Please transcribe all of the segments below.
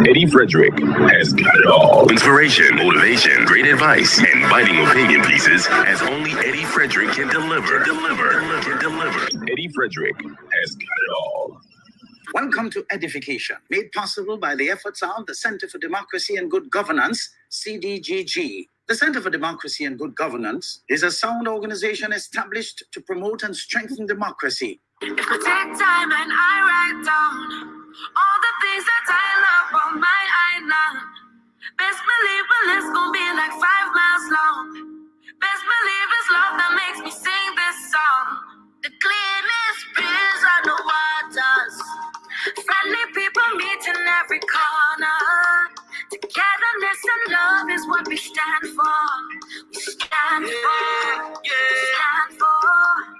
Eddie Frederick has got it all. Inspiration, motivation, great advice, and biting opinion pieces as only Eddie Frederick can deliver. Eddie Frederick has got it all. Welcome to Edification, made possible by the efforts of the Center for Democracy and Good Governance, CDGG. The Center for Democracy and Good Governance is a sound organization established to promote and strengthen democracy. If I take time and I write down all the things that I love on my island, best believe my list gon' be like 5 miles long. Best believe it's love that makes me sing this song. The cleanest breeze on the waters, friendly people meet in every corner. Togetherness and love is what we stand for. We stand for. Stand for.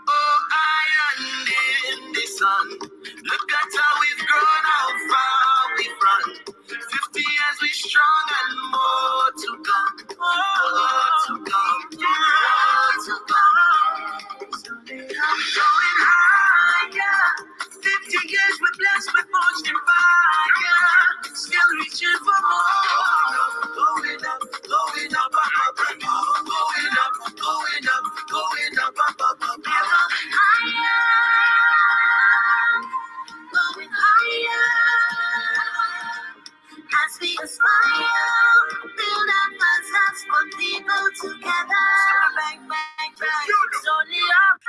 Oh, island in the sun. Look at how we've grown, how far we've run. 50 years we strong and more to come. More to come. More to come. Going higher. 50 years we're blessed with forged in fire. Still reaching for more. Going up, going up, up, up, up. Going up, going up, going up, up, up, up. Higher. Going higher. As we aspire, build up us, that's what people together. Bang, bang, bang. It's only up.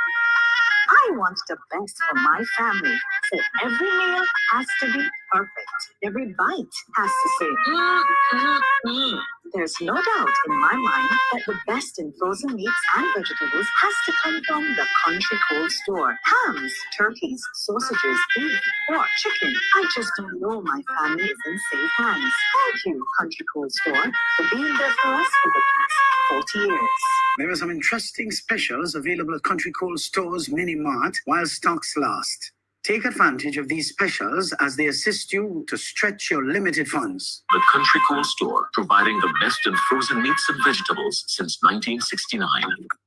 I want the best for my family, so every meal has to be perfect. Every bite has to say, There's no doubt in my mind that the best in frozen meats and vegetables has to come from the Country Cold Store. Hams, turkeys, sausages, beef, pork, chicken. I just don't know my family is in safe hands. Thank you, Country Cold Store, for being there for us for the past 40 years. There are some interesting specials available at Country Cold Store's Mini Mart while stocks last. Take advantage of these specials as they assist you to stretch your limited funds. The Country Cold Store, providing the best in frozen meats and vegetables since 1969.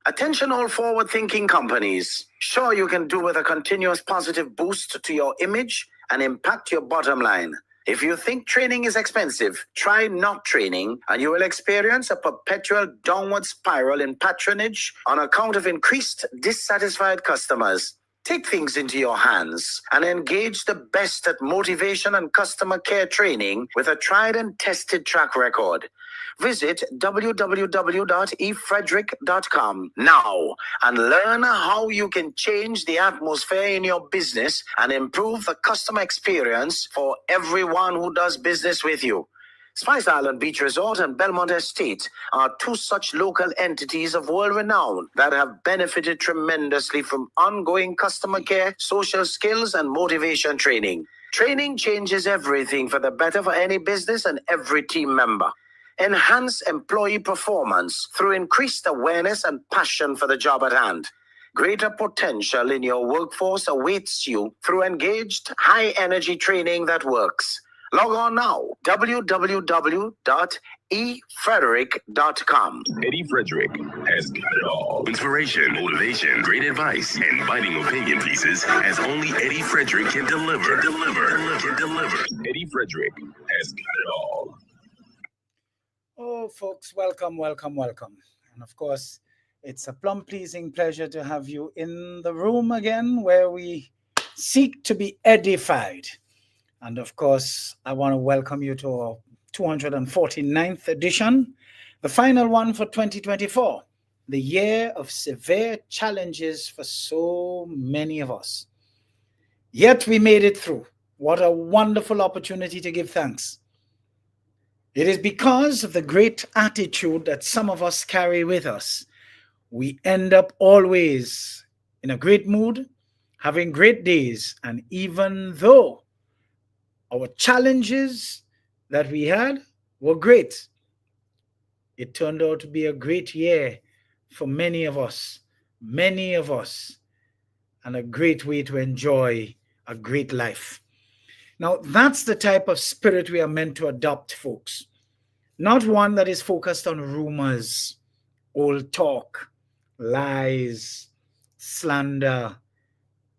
Attention all forward-thinking companies. Sure, you can do with a continuous positive boost to your image and impact your bottom line. If you think training is expensive, try not training and you will experience a perpetual downward spiral in patronage on account of increased dissatisfied customers. Take things into your hands and engage the best at motivation and customer care training with a tried and tested track record. Visit www.efrederick.com now and learn how you can change the atmosphere in your business and improve the customer experience for everyone who does business with you. Spice Island Beach Resort and Belmont Estate are two such local entities of world renown that have benefited tremendously from ongoing customer care, social skills, and motivation training. Training changes everything for the better for any business and every team member. Enhance employee performance through increased awareness and passion for the job at hand. Greater potential in your workforce awaits you through engaged, high-energy training that works. Log on now, www.efrederick.com. Eddie Frederick has got it all. Inspiration, motivation, great advice, and biting opinion pieces as only Eddie Frederick can deliver. Eddie Frederick has got it all. Oh, folks, welcome. And of course, it's a plum-pleasing pleasure to have you in the room again where we seek to be edified. And of course, I want to welcome you to our 249th edition, the final one for 2024, the year of severe challenges for so many of us. Yet we made it through. What a wonderful opportunity to give thanks. It is because of the great attitude that some of us carry with us. We end up always in a great mood, having great days, and even though our challenges that we had were great, it turned out to be a great year for many of us, and a great way to enjoy a great life. Now, that's the type of spirit we are meant to adopt, folks. Not one that is focused on rumors, old talk, lies, slander,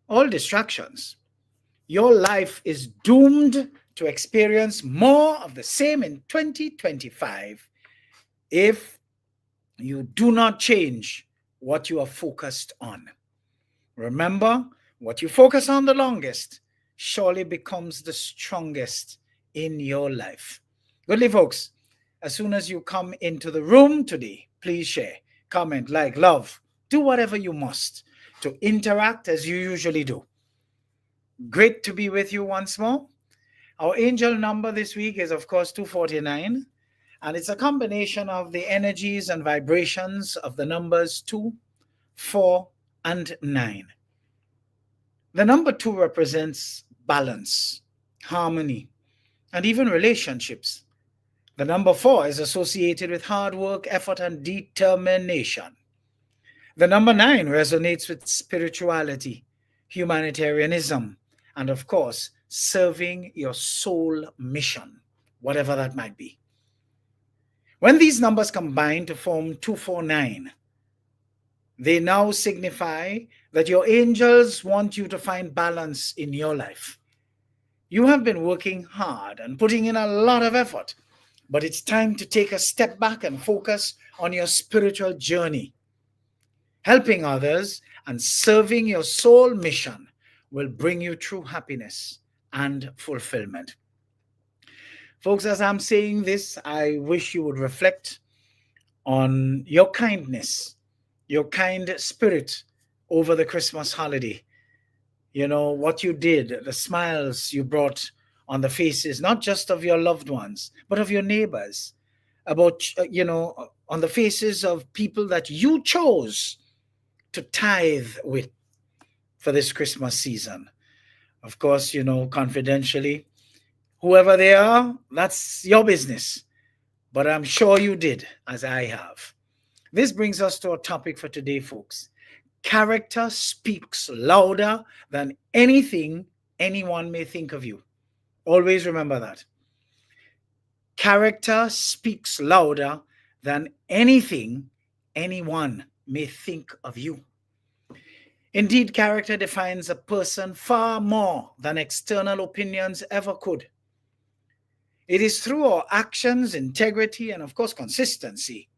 all distractions. Your life is doomed to experience more of the same in 2025 if you do not change what you are focused on. Remember, what you focus on the longest surely becomes the strongest in your life. Goodly folks, as soon as you come into the room today, please share, comment, like, love, do whatever you must to interact as you usually do. Great to be with you once more. Our angel number this week is, of course, 249, and it's a combination of the energies and vibrations of the numbers 2, 4, and 9. The number 2 represents balance, harmony, and even relationships. The number 4 is associated with hard work, effort, and determination. The number 9 resonates with spirituality, humanitarianism, and of course, serving your soul mission, whatever that might be. When these numbers combine to form 249, they now signify that your angels want you to find balance in your life. You have been working hard and putting in a lot of effort, but it's time to take a step back and focus on your spiritual journey. Helping others and serving your soul mission will bring you true happiness and fulfillment. Folks, as I'm saying this, I wish you would reflect on your kindness, your kind spirit over the Christmas holiday. You know, what you did, the smiles you brought on the faces, not just of your loved ones, but of your neighbors, on the faces of people that you chose to tithe with for this Christmas season. Of course, confidentially, whoever they are, that's your business. But I'm sure you did, as I have. This brings us to our topic for today, folks. Character speaks louder than anything anyone may think of you. Always remember that. Character speaks louder than anything anyone may think of you. Indeed, character defines a person far more than external opinions ever could. It is through our actions, integrity, and of course consistency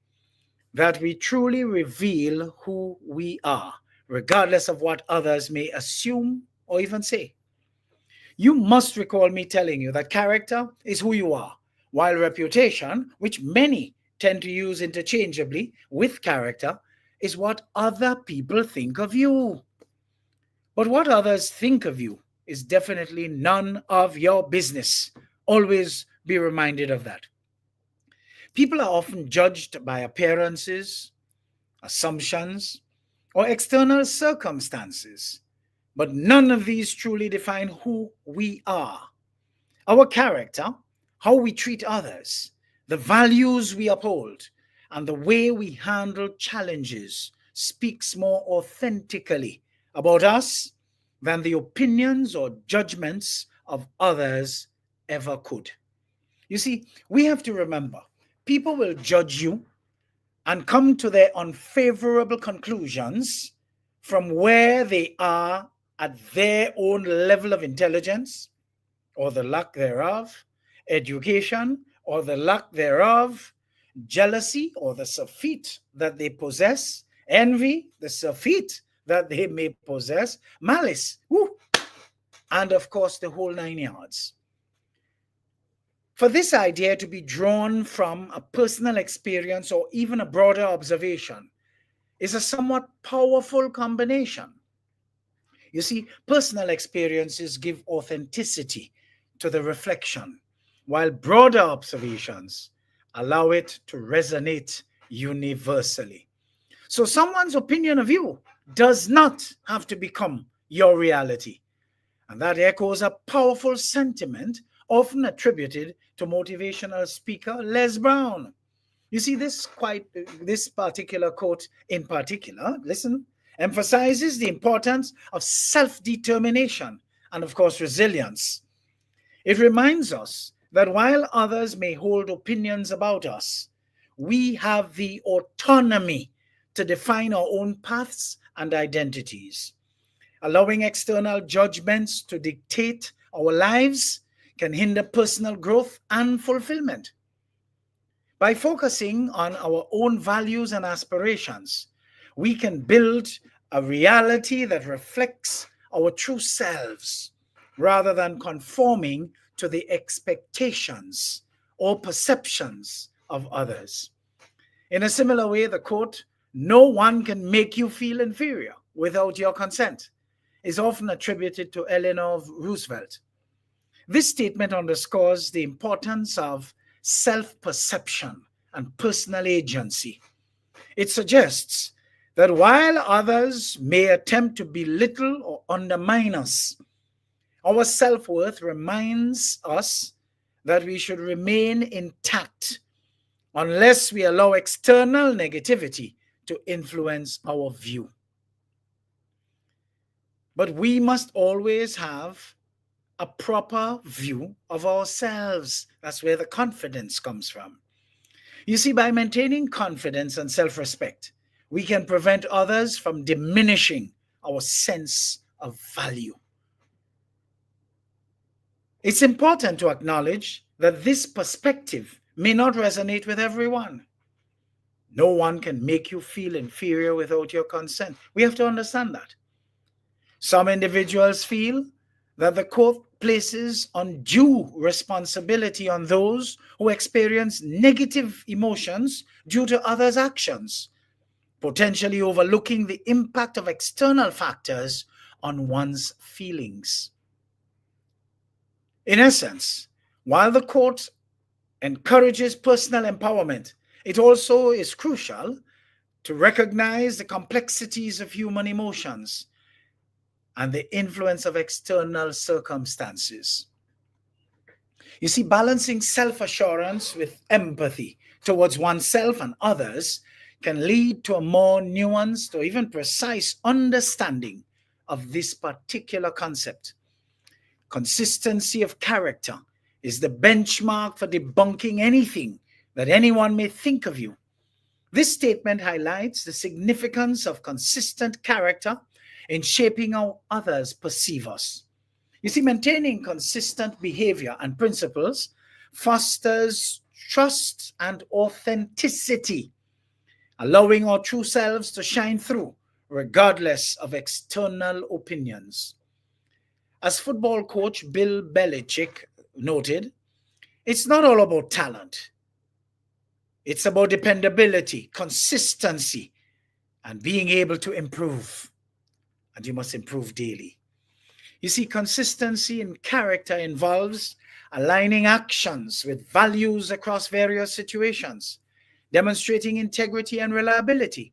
that we truly reveal who we are, regardless of what others may assume or even say. You must recall me telling you that character is who you are, while reputation, which many tend to use interchangeably with character, is what other people think of you. But what others think of you is definitely none of your business. Always be reminded of that. People are often judged by appearances, assumptions, or external circumstances, but none of these truly define who we are. Our character, how we treat others, the values we uphold, and the way we handle challenges speaks more authentically about us than the opinions or judgments of others ever could. You see, we have to remember, people will judge you and come to their unfavorable conclusions from where they are at their own level of intelligence, or the lack thereof, education, or the lack thereof, jealousy, or the surfeit that they possess, envy, the surfeit that they may possess, malice, and of course the whole 9 yards. For this idea to be drawn from a personal experience or even a broader observation is a somewhat powerful combination. You see, personal experiences give authenticity to the reflection, while broader observations allow it to resonate universally. So someone's opinion of you does not have to become your reality. And that echoes a powerful sentiment often attributed to motivational speaker Les Brown. You see, this particular quote in particular, listen, emphasizes the importance of self-determination and, of course, resilience. It reminds us that while others may hold opinions about us, we have the autonomy to define our own paths and identities. Allowing external judgments to dictate our lives can hinder personal growth and fulfillment. By focusing on our own values and aspirations, we can build a reality that reflects our true selves rather than conforming to the expectations or perceptions of others. In a similar way, the quote, "No one can make you feel inferior without your consent," is often attributed to Eleanor Roosevelt. This statement underscores the importance of self-perception and personal agency. It suggests that while others may attempt to belittle or undermine us, our self-worth reminds us that we should remain intact unless we allow external negativity to influence our view. But we must always have a proper view of ourselves. That's where the confidence comes from. You see, by maintaining confidence and self-respect, we can prevent others from diminishing our sense of value. It's important to acknowledge that this perspective may not resonate with everyone. No one can make you feel inferior without your consent. We have to understand that. Some individuals feel that the quote places undue responsibility on those who experience negative emotions due to others' actions, potentially overlooking the impact of external factors on one's feelings. In essence, while the quote encourages personal empowerment, it also is crucial to recognize the complexities of human emotions and the influence of external circumstances. You see, balancing self-assurance with empathy towards oneself and others can lead to a more nuanced or even precise understanding of this particular concept. Consistency of character is the benchmark for debunking anything that anyone may think of you. This statement highlights the significance of consistent character in shaping how others perceive us. You see, maintaining consistent behavior and principles fosters trust and authenticity, allowing our true selves to shine through regardless of external opinions. As football coach Bill Belichick noted, it's not all about talent. It's about dependability, consistency, and being able to improve. And you must improve daily. You see, consistency in character involves aligning actions with values across various situations, demonstrating integrity and reliability.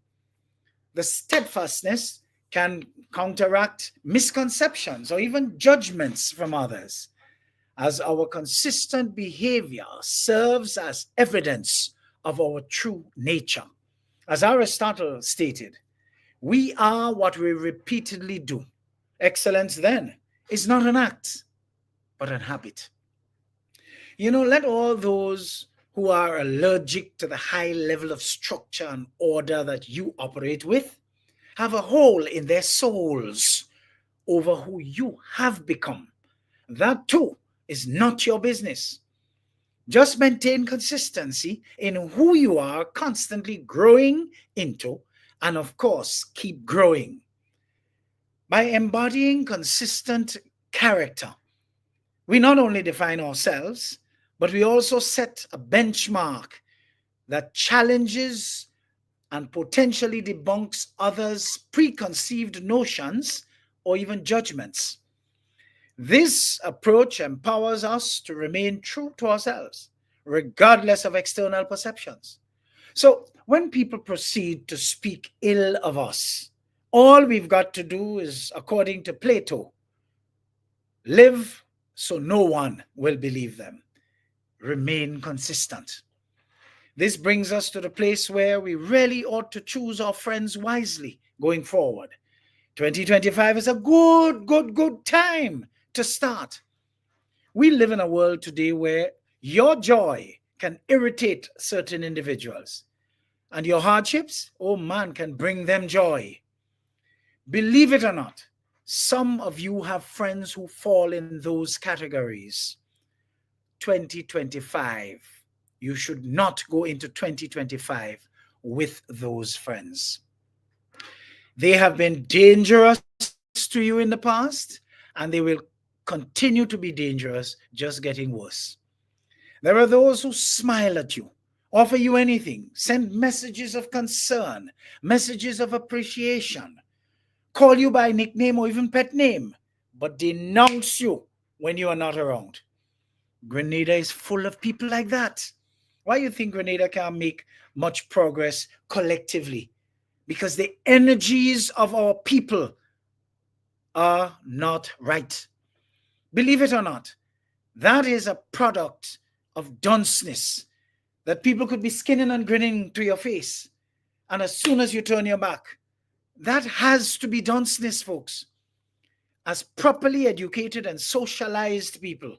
The steadfastness can counteract misconceptions or even judgments from others, as our consistent behavior serves as evidence of our true nature. As Aristotle stated, we are what we repeatedly do. Excellence, then, is not an act, but an habit. You know, let all those who are allergic to the high level of structure and order that you operate with have a hole in their souls over who you have become. That too is not your business. Just maintain consistency in who you are constantly growing into, and of course, keep growing. By embodying consistent character, we not only define ourselves, but we also set a benchmark that challenges and potentially debunks others' preconceived notions or even judgments. This approach empowers us to remain true to ourselves, regardless of external perceptions. So when people proceed to speak ill of us, all we've got to do is, according to Plato, live so no one will believe them. Remain consistent. This brings us to the place where we really ought to choose our friends wisely going forward. 2025 is a good time to start. We live in a world today where your joy can irritate certain individuals, and your hardships, oh man, can bring them joy. Believe it or not, Some of you have friends who fall in those categories. 2025, you should not go into 2025 with those friends. They have been dangerous to you in the past, and they will continue to be dangerous, just getting worse. There are those who smile at you, offer you anything, send messages of concern, messages of appreciation, call you by nickname or even pet name, but denounce you when you are not around. Grenada is full of people like that. Why do you think Grenada can't make much progress collectively? Because the energies of our people are not right. Believe it or not, that is a product of dunceness, that people could be skinning and grinning to your face, and as soon as you turn your back, that has to be dunceness, folks. As properly educated and socialized people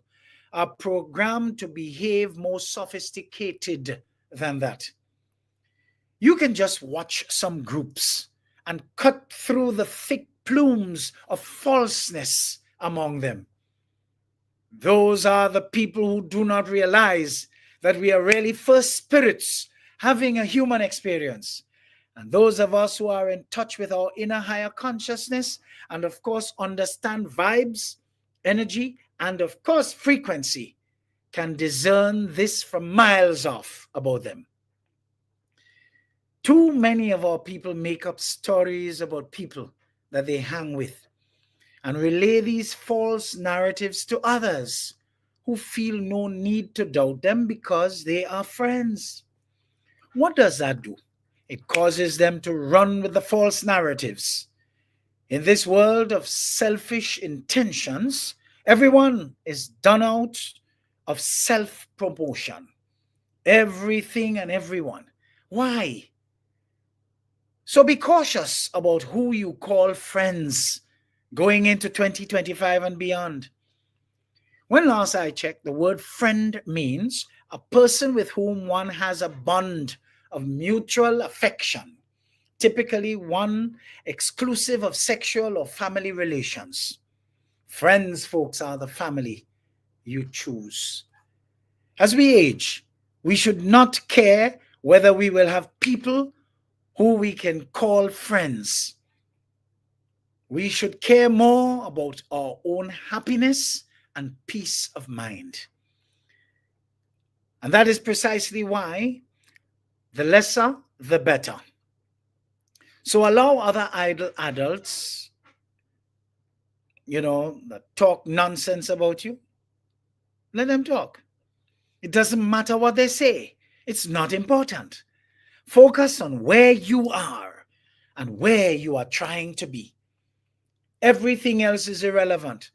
are programmed to behave more sophisticated than that. You can just watch some groups and cut through the thick plumes of falseness among them. Those are the people who do not realize that we are really first spirits having a human experience. And those of us who are in touch with our inner higher consciousness and of course understand vibes, energy, and of course frequency can discern this from miles off about them. Too many of our people make up stories about people that they hang with and relay these false narratives to others who feel no need to doubt them because they are friends. What does that do? It causes them to run with the false narratives. In this world of selfish intentions, everyone is done out of self-promotion. Everything and everyone. Why? So be cautious about who you call friends going into 2025 and beyond. When last I checked, the word friend means a person with whom one has a bond of mutual affection, typically one exclusive of sexual or family relations. Friends, folks, are the family you choose. As we age, we should not care whether we will have people who we can call friends. We should care more about our own happiness and peace of mind. And that is precisely why the lesser, the better. So allow other idle adults, that talk nonsense about you. Let them talk. It doesn't matter what they say. It's not important. Focus on where you are and where you are trying to be. Everything else is irrelevant,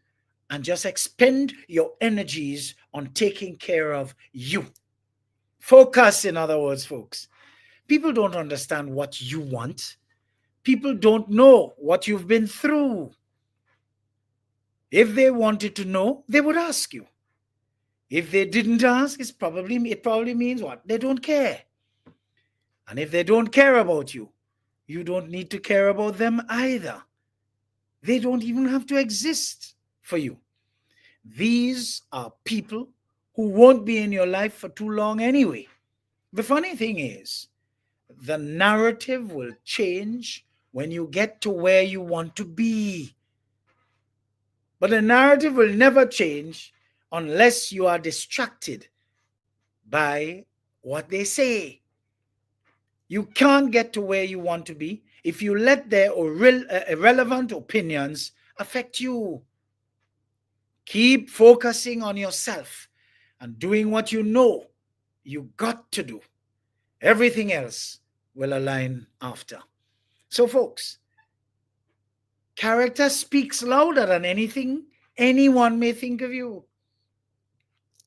and just expend your energies on taking care of you. Focus, in other words, folks. People don't understand what you want. People don't know what you've been through. If they wanted to know, they would ask you. If they didn't ask, it probably means what? They don't care. And if they don't care about you, you don't need to care about them either. They don't even have to exist for you. These are people who won't be in your life for too long anyway. The funny thing is, the narrative will change when you get to where you want to be. But the narrative will never change unless you are distracted by what they say. You can't get to where you want to be if you let their irrelevant opinions affect you. Keep focusing on yourself and doing what you know you got to do. Everything else will align after. So folks, character speaks louder than anything anyone may think of you.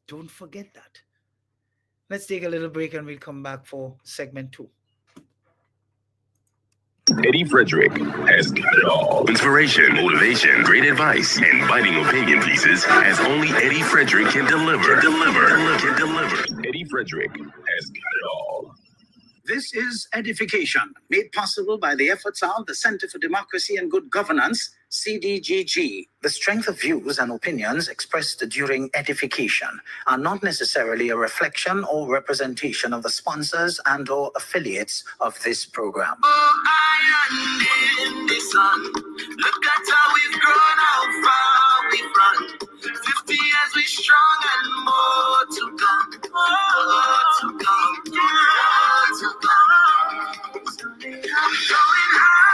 Don't forget that. Let's take a little break and we'll come back for segment 2. Eddie Frederick has got it all. Inspiration, motivation, great advice, and biting opinion pieces as only Eddie Frederick can deliver. Eddie Frederick has got it all. This is Edification, made possible by the efforts of the Center for Democracy and Good Governance, CDGG. The strength of views and opinions expressed during edification are not necessarily a reflection or representation of the sponsors and or affiliates of this program. Oh, island in the sun. Look at how we've grown, how far we've run. 50 years we strong and more to come. More to come. More to come. Going higher.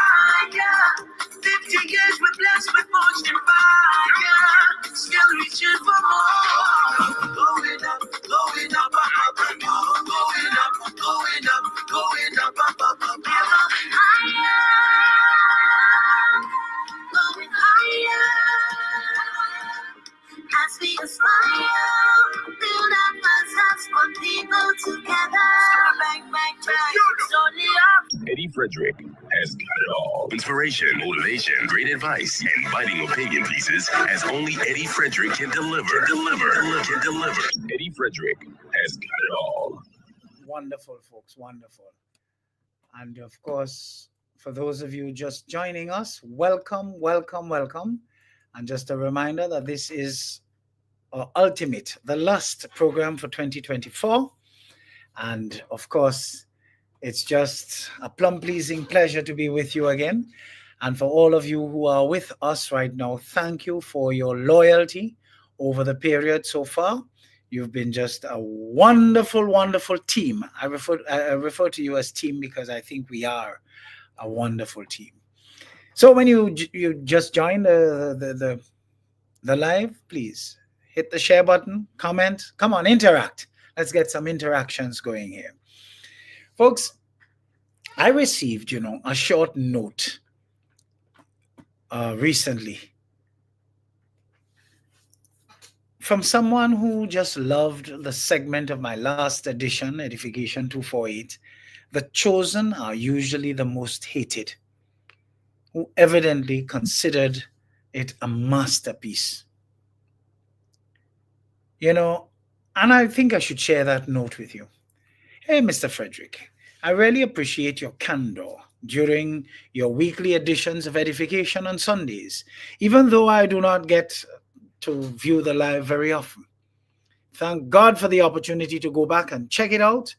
50 years we're blessed with much fire. Still reaching for more. Going up, going up, up, up, up, going up, going up, going up, up, up, up, Higher, going higher. As we aspire, build up ourselves, put people together. Bang, bang, bang, slowly up. Eddie Frederick has got it all. Inspiration, motivation, great advice, and biting opinion pieces as only Eddie Frederick can deliver. Deliver. Eddie Frederick has got it all. Wonderful, folks, wonderful. And of course, for those of you just joining us, welcome, welcome, welcome. And just a reminder that this is our ultimate, the last program for 2024. And of course, it's just a plum-pleasing pleasure to be with you again. And for all of you who are with us right now, thank you for your loyalty over the period so far. You've been just a wonderful, wonderful team. I refer to you as team because I think we are a wonderful team. So when you just joined the live, please hit the share button, comment, come on, interact. Let's get some interactions going here. Folks, I received, a short note recently from someone who just loved the segment of my last edition, Edification 248. The chosen are usually the most hated, who evidently considered it a masterpiece. And I think I should share that note with you. Hey, Mr. Frederick, I really appreciate your candor during your weekly editions of Edification on Sundays, even though I do not get to view the live very often. Thank God for the opportunity to go back and check it out,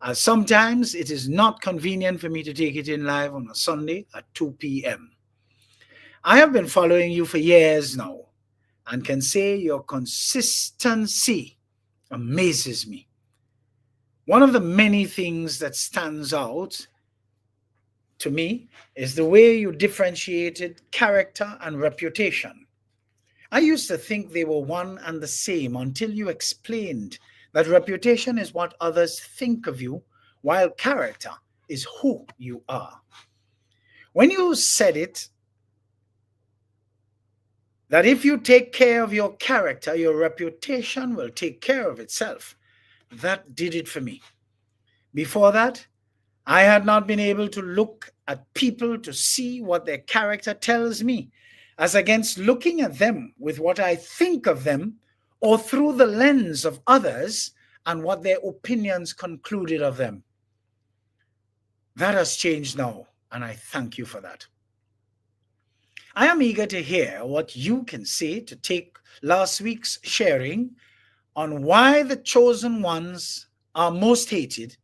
as sometimes it is not convenient for me to take it in live on a Sunday at 2 p.m. I have been following you for years now and can say your consistency amazes me. One of the many things that stands out to me is the way you differentiated character and reputation. I used to think they were one and the same until you explained that reputation is what others think of you, while character is who you are. When you said it, that if you take care of your character, your reputation will take care of itself, that did it for me. Before that, I had not been able to look at people to see what their character tells me, as against looking at them with what I think of them or through the lens of others and what their opinions concluded of them. That has changed now, and I thank you for that. I am eager to hear what you can say to take last week's sharing on why the chosen ones are most hated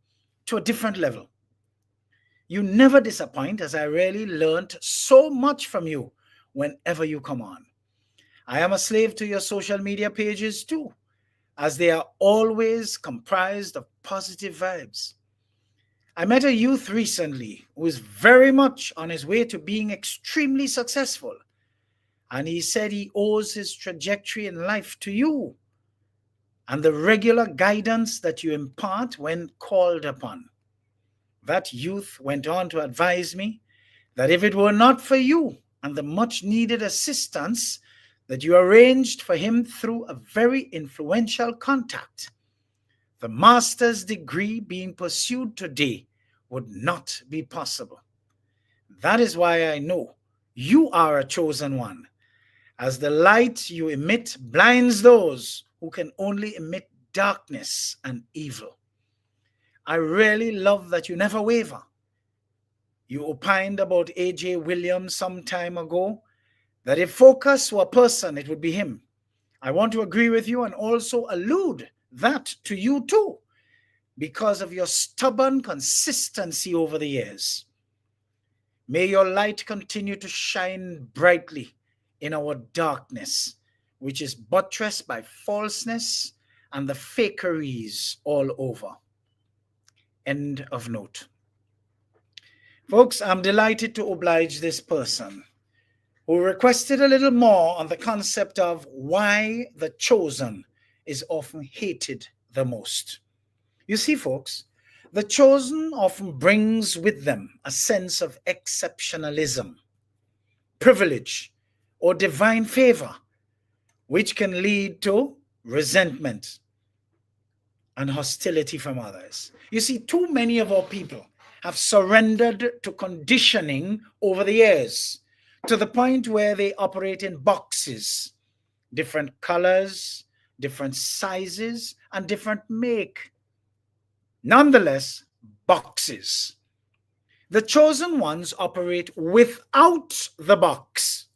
to a different level. You never disappoint, as I really learned so much from you whenever you come on. I am a slave to your social media pages too, as they are always comprised of positive vibes. I met a youth recently who is very much on his way to being extremely successful, and he said he owes his trajectory in life to you and the regular guidance that you impart when called upon. That youth went on to advise me that if it were not for you and the much needed assistance that you arranged for him through a very influential contact, the master's degree being pursued today would not be possible. That is why I know you are a chosen one, as the light you emit blinds those who can only emit darkness and evil. I really love that you never waver. You opined about A.J. Williams some time ago that if focus were a person, it would be him. I want to agree with you and also allude that to you too, because of your stubborn consistency over the years. May your light continue to shine brightly in our darkness, which is buttressed by falseness and the fakeries all over. End of note. Folks, I'm delighted to oblige this person who requested a little more on the concept of why the chosen is often hated the most. You see, folks, the chosen often brings with them a sense of exceptionalism, privilege, or divine favor, which can lead to resentment and hostility from others. You see, too many of our people have surrendered to conditioning over the years, to the point where they operate in boxes, different colors, different sizes, and different make. Nonetheless, boxes. The chosen ones operate without the box,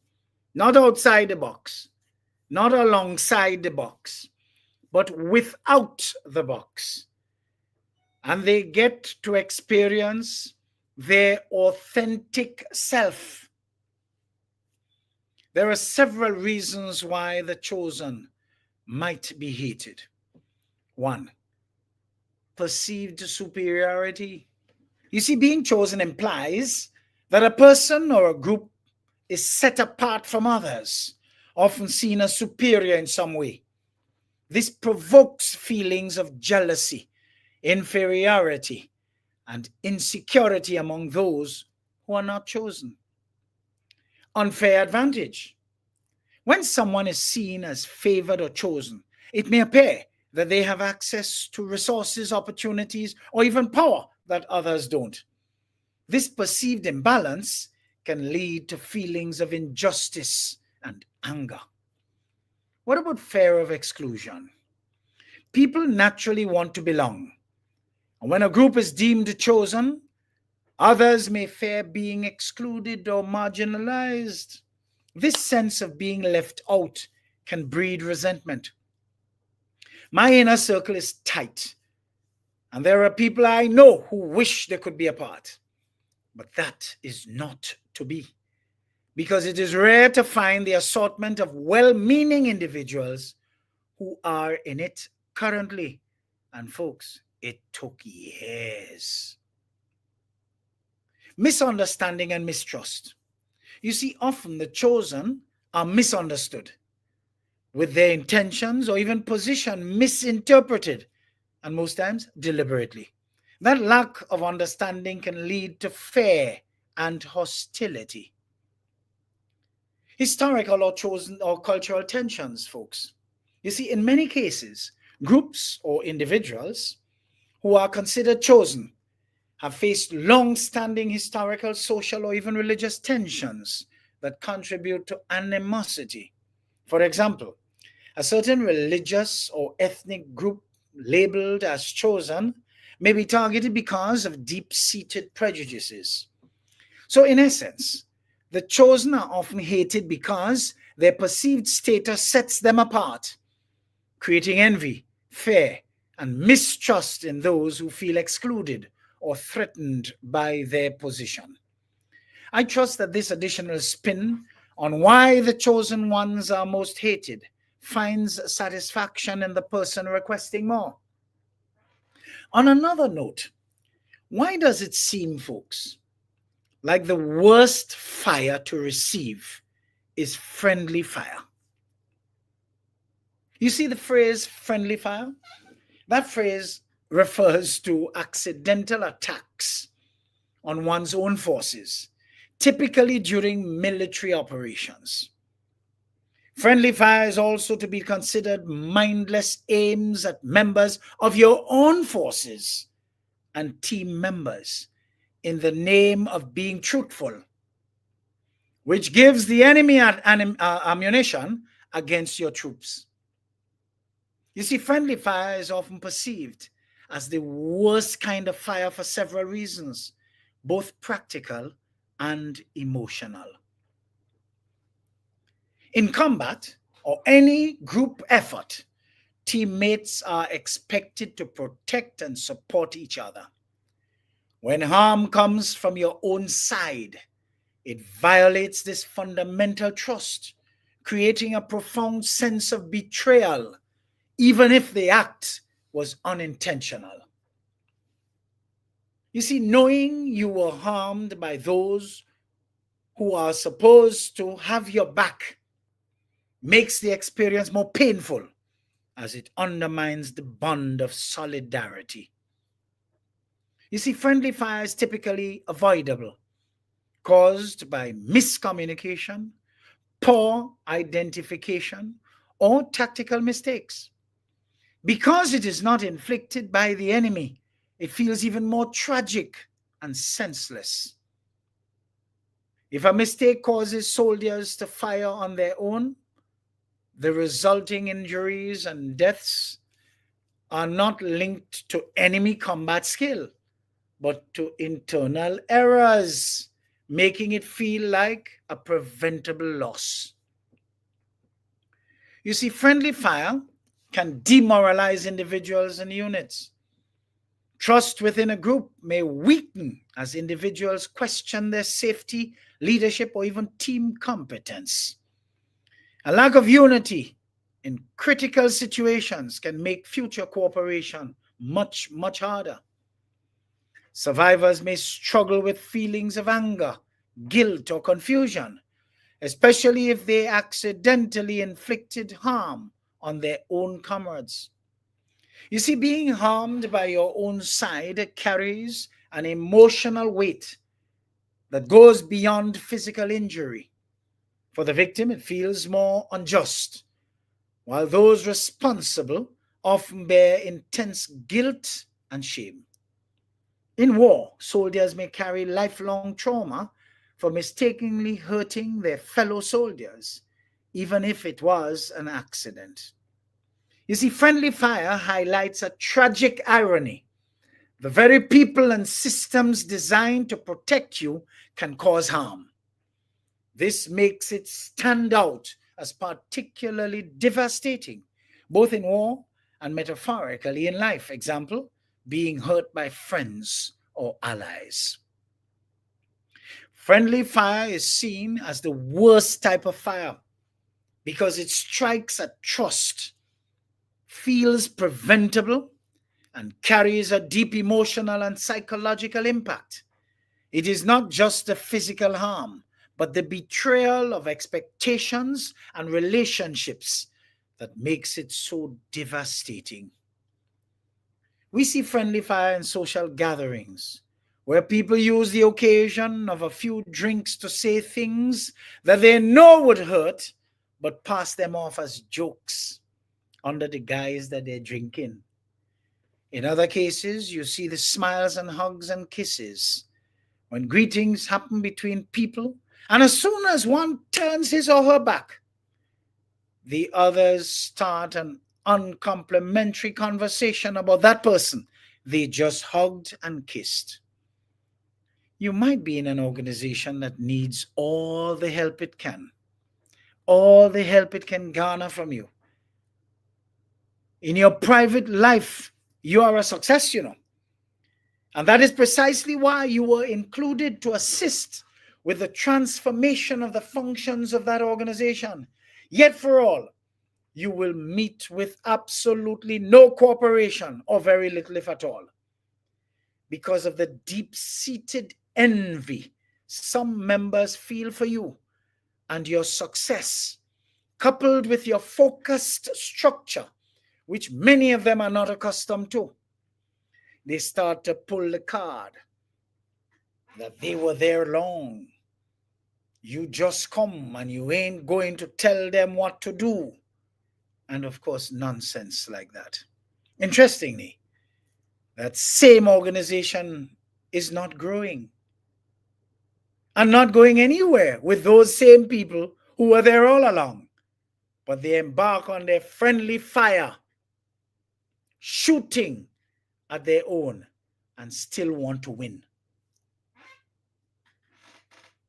not outside the box, not alongside the box, but without the box. And they get to experience their authentic self. There are several reasons why the chosen might be hated. 1, perceived superiority. You see, being chosen implies that a person or a group is set apart from others, often seen as superior in some way. This provokes feelings of jealousy, inferiority, and insecurity among those who are not chosen. Unfair advantage. When someone is seen as favored or chosen, it may appear that they have access to resources, opportunities, or even power that others don't. This perceived imbalance can lead to feelings of injustice and anger. What about fear of exclusion? People naturally want to belong. And when a group is deemed chosen, others may fear being excluded or marginalized. This sense of being left out can breed resentment. My inner circle is tight, and there are people I know who wish they could be a part. But that is not to be, because it is rare to find the assortment of well-meaning individuals who are in it currently. And folks, it took years. Misunderstanding and mistrust. You see, often the chosen are misunderstood, with their intentions or even position misinterpreted, and most times deliberately. That lack of understanding can lead to fear and hostility. Historical or chosen or cultural tensions, folks. You see, in many cases, groups or individuals who are considered chosen have faced long-standing historical, social, or even religious tensions that contribute to animosity. For example, a certain religious or ethnic group labeled as chosen may be targeted because of deep-seated prejudices. So in essence, the chosen are often hated because their perceived status sets them apart, creating envy, fear, and mistrust in those who feel excluded or threatened by their position. I trust that this additional spin on why the chosen ones are most hated finds satisfaction in the person requesting more. On another note, why does it seem, folks, like the worst fire to receive is friendly fire? You see the phrase friendly fire? That phrase refers to accidental attacks on one's own forces, typically during military operations. Friendly fire is also to be considered mindless aims at members of your own forces and team members in the name of being truthful, which gives the enemy ammunition against your troops. You see, friendly fire is often perceived as the worst kind of fire for several reasons, both practical and emotional. In combat or any group effort, teammates are expected to protect and support each other. When harm comes from your own side, it violates this fundamental trust, creating a profound sense of betrayal, even if the act was unintentional. You see, knowing you were harmed by those who are supposed to have your back makes the experience more painful, as it undermines the bond of solidarity. You see, friendly fire is typically avoidable, caused by miscommunication, poor identification, or tactical mistakes. Because it is not inflicted by the enemy, it feels even more tragic and senseless. If a mistake causes soldiers to fire on their own, the resulting injuries and deaths are not linked to enemy combat skill, but to internal errors, making it feel like a preventable loss. You see, friendly fire can demoralize individuals and units. Trust within a group may weaken as individuals question their safety, leadership, or even team competence. A lack of unity in critical situations can make future cooperation much, much harder. Survivors may struggle with feelings of anger, guilt, or confusion, especially if they accidentally inflicted harm on their own comrades. You see, being harmed by your own side carries an emotional weight that goes beyond physical injury. For the victim, it feels more unjust, while those responsible often bear intense guilt and shame. In war, soldiers may carry lifelong trauma for mistakenly hurting their fellow soldiers, even if it was an accident. You see, friendly fire highlights a tragic irony. The very people and systems designed to protect you can cause harm. This makes it stand out as particularly devastating, both in war and metaphorically in life. Example, being hurt by friends or allies. Friendly fire is seen as the worst type of fire because it strikes at trust, feels preventable, and carries a deep emotional and psychological impact. It is not just the physical harm, but the betrayal of expectations and relationships that makes it so devastating. We see friendly fire in social gatherings, where people use the occasion of a few drinks to say things that they know would hurt, but pass them off as jokes under the guise that they're drinking. In other cases, you see the smiles and hugs and kisses when greetings happen between people, and as soon as one turns his or her back, the others start an uncomplimentary conversation about that person they just hugged and kissed. You might be in an organization that needs all the help it can, all the help it can garner from you. In your private life, you are a success, And that is precisely why you were included to assist with the transformation of the functions of that organization. Yet for all, you will meet with absolutely no cooperation or very little, if at all, because of the deep-seated envy some members feel for you and your success, coupled with your focused structure, which many of them are not accustomed to. They start to pull the card that they were there long. You just come and you ain't going to tell them what to do. And of course, nonsense like that. Interestingly, that same organization is not growing and not going anywhere with those same people who were there all along. But they embark on their friendly fire, shooting at their own, and still want to win.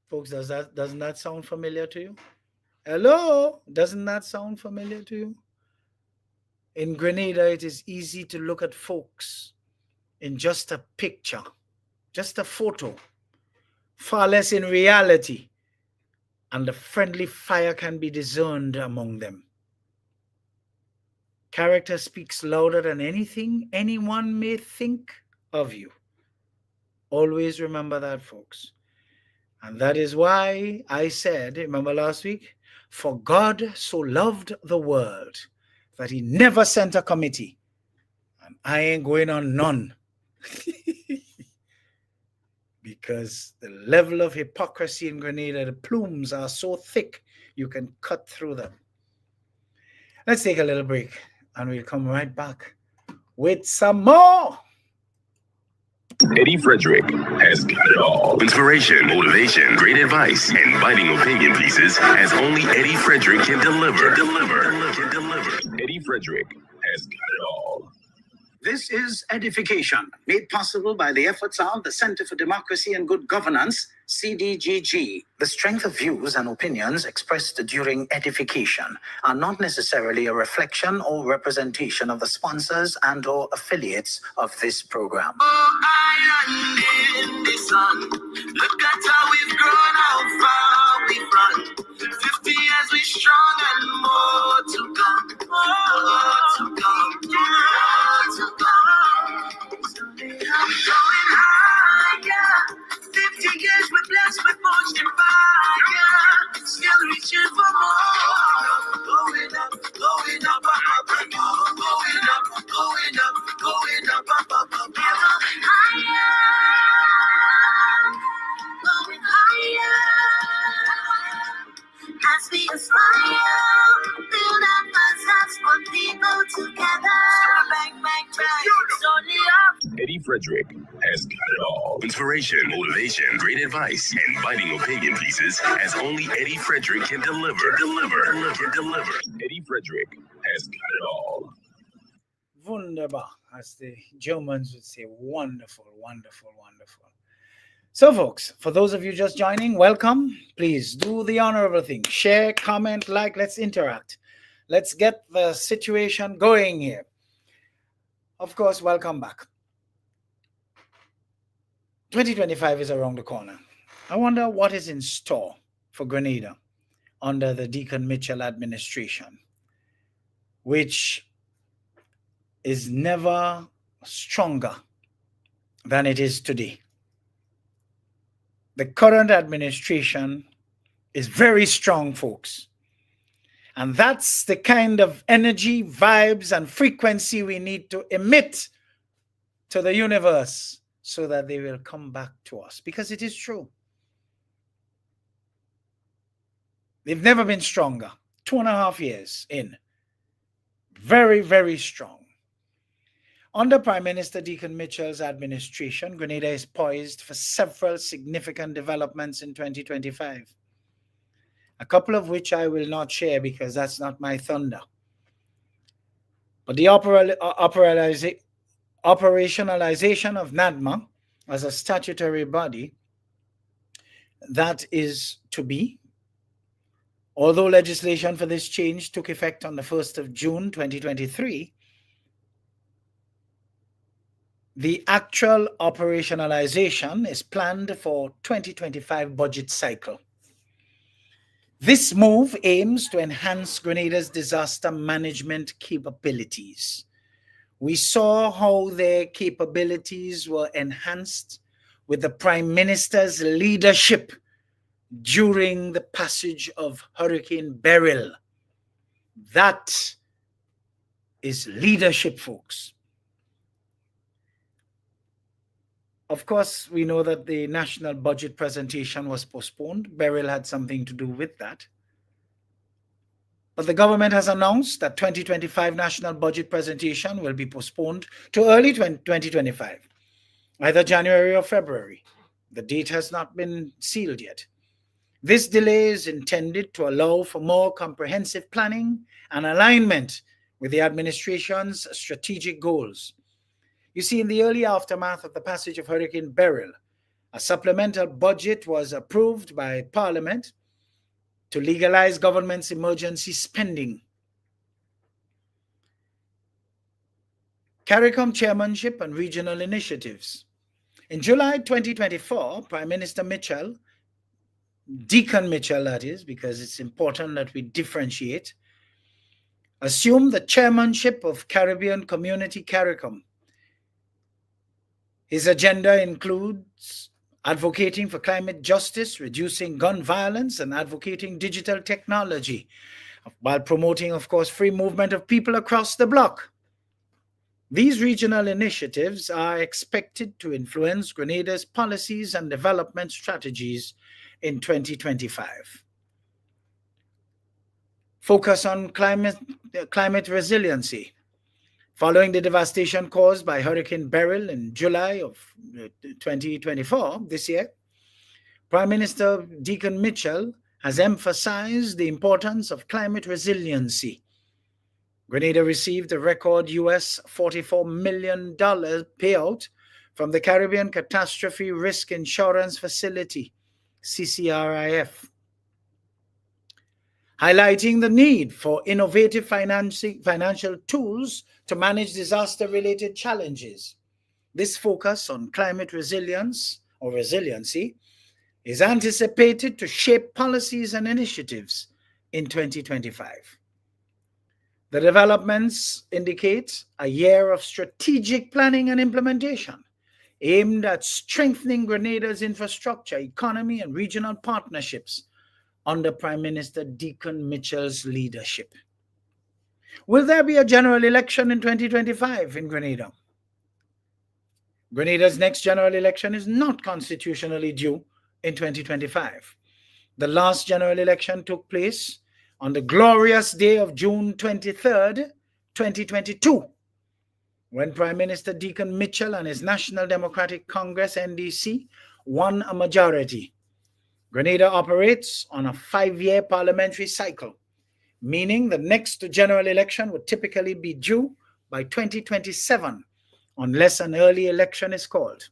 Folks, doesn't that sound familiar to you? Hello? Doesn't that sound familiar to you? In Grenada, it is easy to look at folks in just a picture, just a photo, far less in reality, and the friendly fire can be discerned among them. Character speaks louder than anything anyone may think of you. Always remember that, folks. And that is why I said, remember last week, for God so loved the world that he never sent a committee. And I ain't going on none. Because the level of hypocrisy in Grenada, the plumes are so thick, you can cut through them. Let's take a little break and we'll come right back with some more. Eddie Frederick has got it all. Inspiration, motivation, great advice, and biting opinion pieces as only Eddie Frederick can deliver. Eddie Frederick has got it all. This is Edification, made possible by the efforts of the Center for Democracy and Good Governance, CDGG. The strength of views and opinions expressed during edification are not necessarily a reflection or representation of the sponsors and or affiliates of this program. Oh, island in the sun. Look at how we've grown, how far we've run. 50 years we strong and more to come. More to come. More to come. I'm going higher. 50 years we're blessed with fortune and fire. Still reaching for more. Going up, going up, going up, going up, going up, going up, going higher. Going higher. As we aspire, build up us one people together. Bang, bang, bang. It's only up. Eddie Frederick has got it all. Inspiration, motivation, great advice, and biting opinion pieces as only Eddie Frederick can deliver. Eddie Frederick has got it all. Wunderbar, as the Germans would say. Wonderful, wonderful, wonderful. So, folks, for those of you just joining, welcome. Please do the honorable thing. Share, comment, like. Let's interact. Let's get the situation going here. Of course, welcome back. 2025 is around the corner. I wonder what is in store for Grenada under the Deacon Mitchell administration, which is never stronger than it is today. The current administration is very strong, folks. And that's the kind of energy, vibes, and frequency we need to emit to the universe so that they will come back to us. Because it is true. They've never been stronger. 2.5 years in. Very, very strong. Under Prime Minister Deacon Mitchell's administration, Grenada is poised for several significant developments in 2025. A couple of which I will not share because that's not my thunder. But the operationalization of NADMA as a statutory body, that is to be. Although legislation for this change took effect on the 1st of June 2023, the actual operationalization is planned for 2025 budget cycle. This move aims to enhance Grenada's disaster management capabilities. We saw how their capabilities were enhanced with the Prime Minister's leadership during the passage of Hurricane Beryl. That is leadership, folks. Of course, we know that the national budget presentation was postponed. Beryl had something to do with that. But the government has announced that 2025 national budget presentation will be postponed to early 2025, either January or February. The date has not been sealed yet. This delay is intended to allow for more comprehensive planning and alignment with the administration's strategic goals. You see, in the early aftermath of the passage of Hurricane Beryl, a supplemental budget was approved by Parliament to legalize government's emergency spending. CARICOM chairmanship and regional initiatives. In July 2024, Prime Minister Mitchell, Deacon Mitchell that is, because it's important that we differentiate, assumed the chairmanship of Caribbean Community CARICOM. His agenda includes advocating for climate justice, reducing gun violence, and advocating digital technology, while promoting, of course, free movement of people across the bloc. These regional initiatives are expected to influence Grenada's policies and development strategies in 2025. Focus on climate resiliency. Following the devastation caused by Hurricane Beryl in July of 2024, this year, Prime Minister Deacon Mitchell has emphasized the importance of climate resiliency. Grenada received a record US $44 million payout from the Caribbean Catastrophe Risk Insurance Facility, CCRIF, highlighting the need for innovative financial tools to manage disaster-related challenges. This focus on climate resilience or resiliency is anticipated to shape policies and initiatives in 2025. The developments indicate a year of strategic planning and implementation aimed at strengthening Grenada's infrastructure, economy, and regional partnerships under Prime Minister Deacon Mitchell's leadership. Will there be a general election in 2025 in Grenada? Grenada's next general election is not constitutionally due in 2025. The last general election took place on the glorious day of June 23rd, 2022, when Prime Minister Deacon Mitchell and his National Democratic Congress, NDC, won a majority. Grenada operates on a 5-year parliamentary cycle, meaning the next general election would typically be due by 2027, unless an early election is called.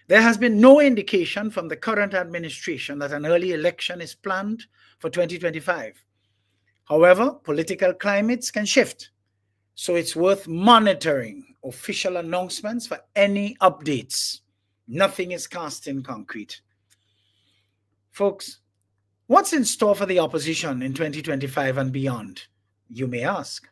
There has been no indication from the current administration that an early election is planned for 2025. However, political climates can shift, so it's worth monitoring official announcements for any updates. Nothing is cast in concrete. Folks, what's in store for the opposition in 2025 and beyond, you may ask?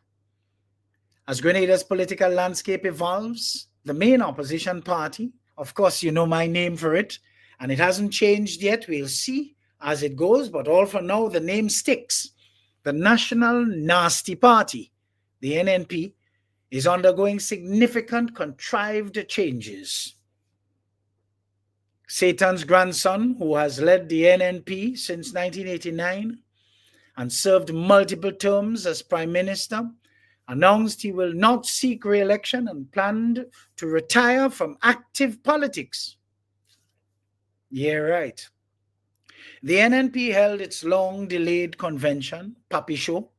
As Grenada's political landscape evolves, the main opposition party, of course, you know my name for it, and it hasn't changed yet. We'll see as it goes, but all for now, the name sticks. The National Nasty Party, the NNP, is undergoing significant contrived changes. Satan's grandson, who has led the NNP since 1989 and served multiple terms as Prime Minister, announced he will not seek re-election and planned to retire from active politics. Yeah, right. The NNP held its long-delayed convention, Papi Show,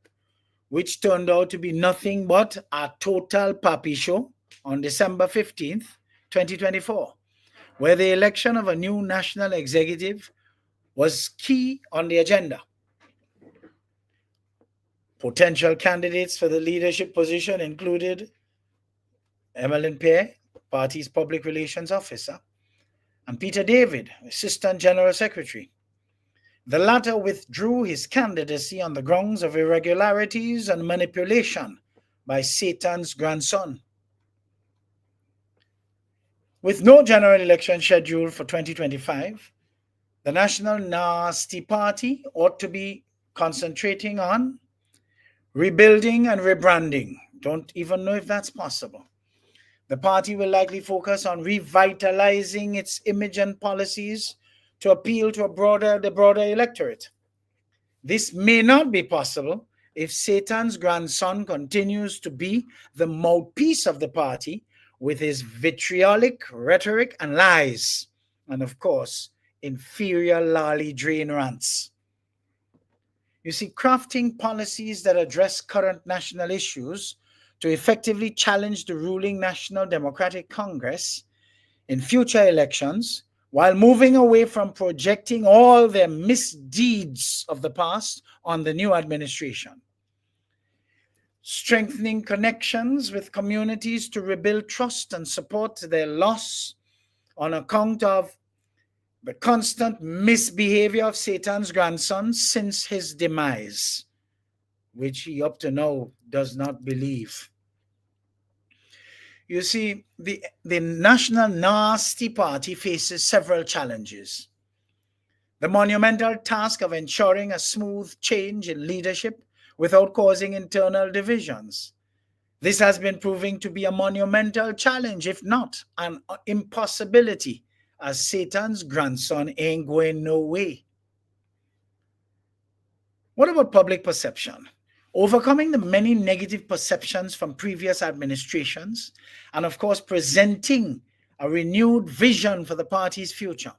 which turned out to be nothing but a total Papi Show on December 15th, 2024, where the election of a new national executive was key on the agenda. Potential candidates for the leadership position included Emmeline Pierre, party's public relations officer, and Peter David, Assistant General Secretary. The latter withdrew his candidacy on the grounds of irregularities and manipulation by Satan's grandson. With no general election scheduled for 2025, the National Nasty Party ought to be concentrating on rebuilding and rebranding. Don't even know if that's possible. The party will likely focus on revitalizing its image and policies to appeal to the broader electorate. This may not be possible if Satan's grandson continues to be the mouthpiece of the party with his vitriolic rhetoric and lies, and of course, inferior lolly drain rants. You see, crafting policies that address current national issues to effectively challenge the ruling National Democratic Congress in future elections while moving away from projecting all their misdeeds of the past on the new administration. Strengthening connections with communities to rebuild trust and support their loss on account of the constant misbehavior of Satan's grandson since his demise, which he up to now does not believe. You see, the National Nasty Party faces several challenges. The monumental task of ensuring a smooth change in leadership without causing internal divisions. This has been proving to be a monumental challenge, if not an impossibility, as Satan's grandson ain't going no way. What about public perception? Overcoming the many negative perceptions from previous administrations, and of course presenting a renewed vision for the party's future.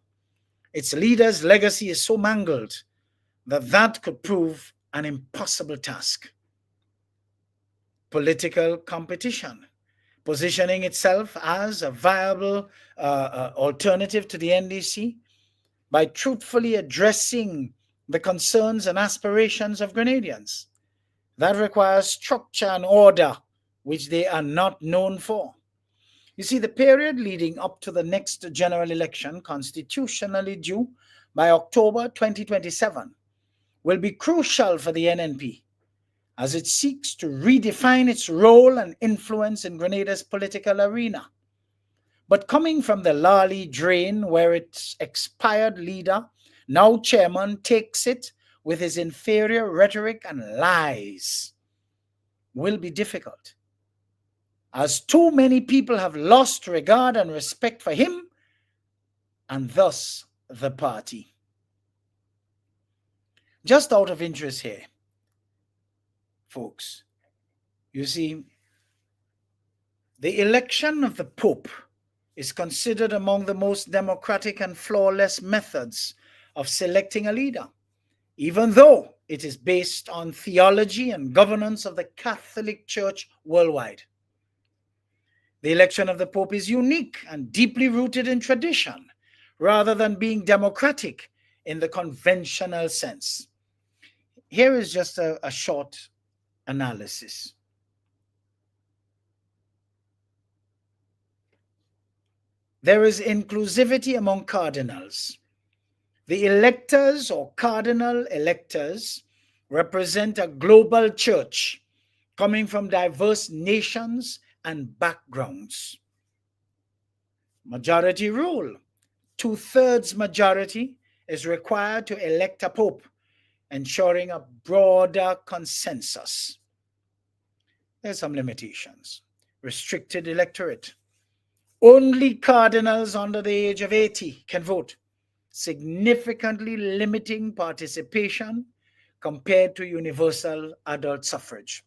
Its leader's legacy is so mangled that could prove an impossible task. Political competition, positioning itself as a viable alternative to the NDC by truthfully addressing the concerns and aspirations of Grenadians. That requires structure and order, which they are not known for. You see, the period leading up to the next general election, constitutionally due by October 2027, will be crucial for the NNP as it seeks to redefine its role and influence in Grenada's political arena. But coming from the Lali drain, where its expired leader, now chairman, takes it with his inferior rhetoric and lies, will be difficult, as too many people have lost regard and respect for him and thus the party. Just out of interest here, folks, you see, the election of the Pope is considered among the most democratic and flawless methods of selecting a leader, even though it is based on theology and governance of the Catholic Church worldwide. The election of the Pope is unique and deeply rooted in tradition, rather than being democratic in the conventional sense. Here is just a short analysis. There is inclusivity among cardinals. The electors or cardinal electors represent a global church coming from diverse nations and backgrounds. Majority rule. 2/3 majority is required to elect a pope, ensuring a broader consensus. There's some limitations. Restricted electorate. Only cardinals under the age of 80 can vote, significantly limiting participation compared to universal adult suffrage.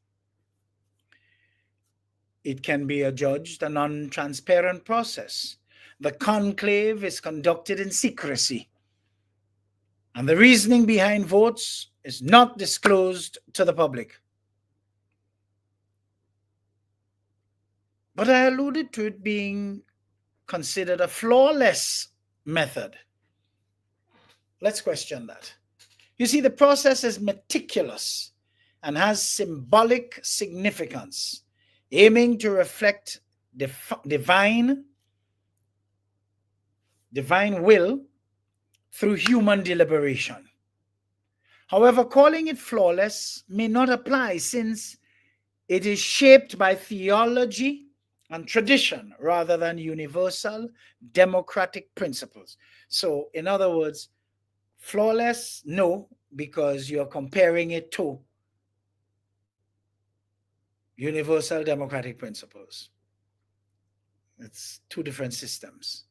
It can be adjudged a non-transparent process. The conclave is conducted in secrecy, and the reasoning behind votes is not disclosed to the public. But I alluded to it being considered a flawless method. Let's question that. You see, the process is meticulous and has symbolic significance, aiming to reflect divine will through human deliberation. However, calling it flawless may not apply, since it is shaped by theology and tradition rather than universal democratic principles. So, in other words, flawless, no, because you're comparing it to universal democratic principles. It's two different systems.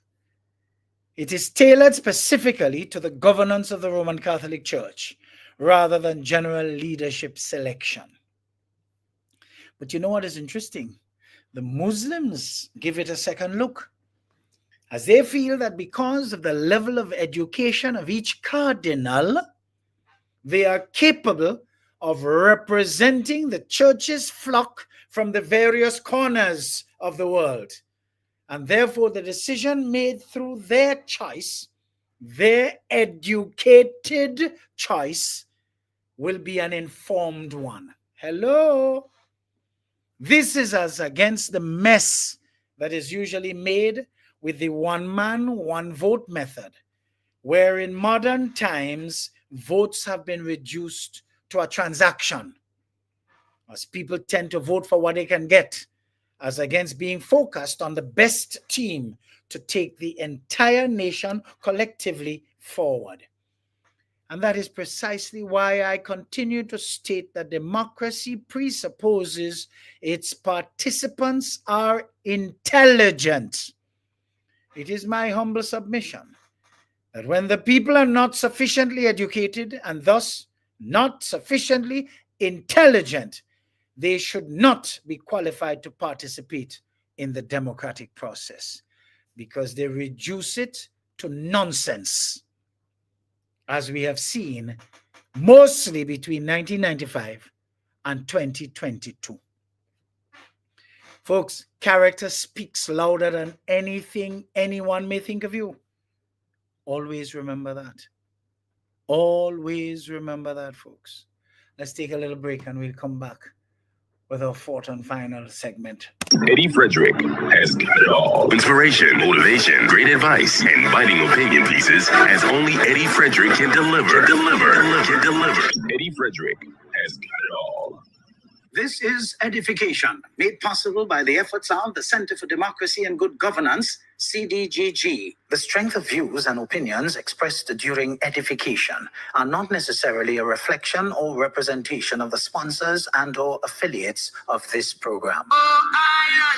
It is tailored specifically to the governance of the Roman Catholic Church rather than general leadership selection. But you know what is interesting? The Muslims give it a second look, as they feel that because of the level of education of each cardinal, they are capable of representing the church's flock from the various corners of the world. And therefore, the decision made through their choice, their educated choice, will be an informed one. Hello? This is as against the mess that is usually made with the one man, one vote method, where in modern times, votes have been reduced to a transaction, as people tend to vote for what they can get, as against being focused on the best team to take the entire nation collectively forward. And that is precisely why I continue to state that democracy presupposes its participants are intelligent. It is my humble submission that when the people are not sufficiently educated and thus not sufficiently intelligent, they should not be qualified to participate in the democratic process, because they reduce it to nonsense, as we have seen mostly between 1995 and 2022. Folks, character speaks louder than anything anyone may think of you. Always remember that. Always remember that, folks. Let's take a little break and we'll come back with our fourth and final segment. Eddie Frederick has got it all. Inspiration, motivation, great advice, and biting opinion pieces as only Eddie Frederick can deliver. Eddie Frederick has got it all. This is Edification, made possible by the efforts of the Center for Democracy and Good Governance, CDGG. The strength of views and opinions expressed during edification are not necessarily a reflection or representation of the sponsors and or affiliates of this program. Oh,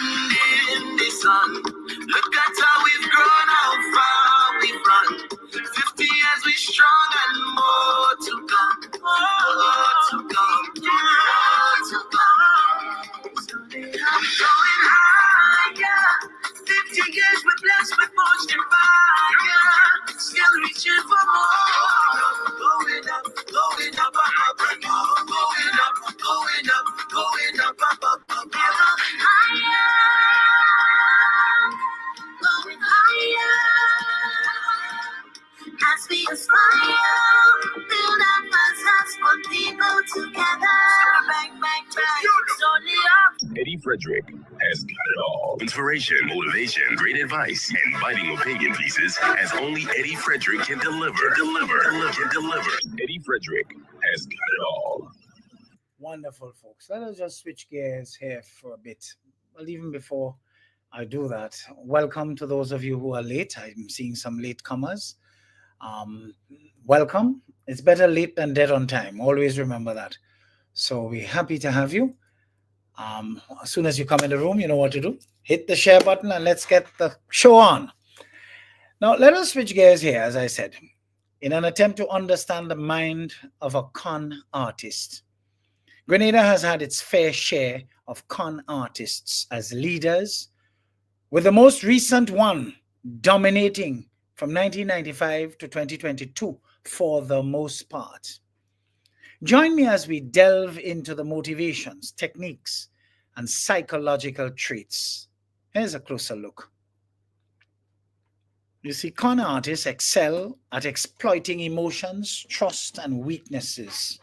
island in the sun. Look at how we've grown, how far we've run. 50 years we strong and more to come. More to come. More to come. I'm going higher. 50 years we're blessed with fortune and fire. Still reaching for more. Going up, going up, up, up, going up, going up, going up, up, up, up, up. Higher, going higher. As we aspire, build up ourselves, put people together. Bang, bang, bang. Slowly up. Eddie Frederick has got it all. Inspiration, motivation, great advice, and biting opinion pieces as only Eddie Frederick can deliver. Eddie Frederick has got it all. Wonderful, folks. Let us just switch gears here for a bit. Well, even before I do that, welcome to those of you who are late. I'm seeing some latecomers. Welcome. It's better late than dead on time. Always remember that. So we're happy to have you. As soon as you come in the room, you know what to do. Hit the share button and let's get the show on. Now, let us switch gears here, as I said, in an attempt to understand the mind of a con artist. Grenada has had its fair share of con artists as leaders, with the most recent one dominating from 1995 to 2022 for the most part. Join me as we delve into the motivations, techniques, and psychological traits. Here's a closer look. You see, con artists excel at exploiting emotions, trust, and weaknesses.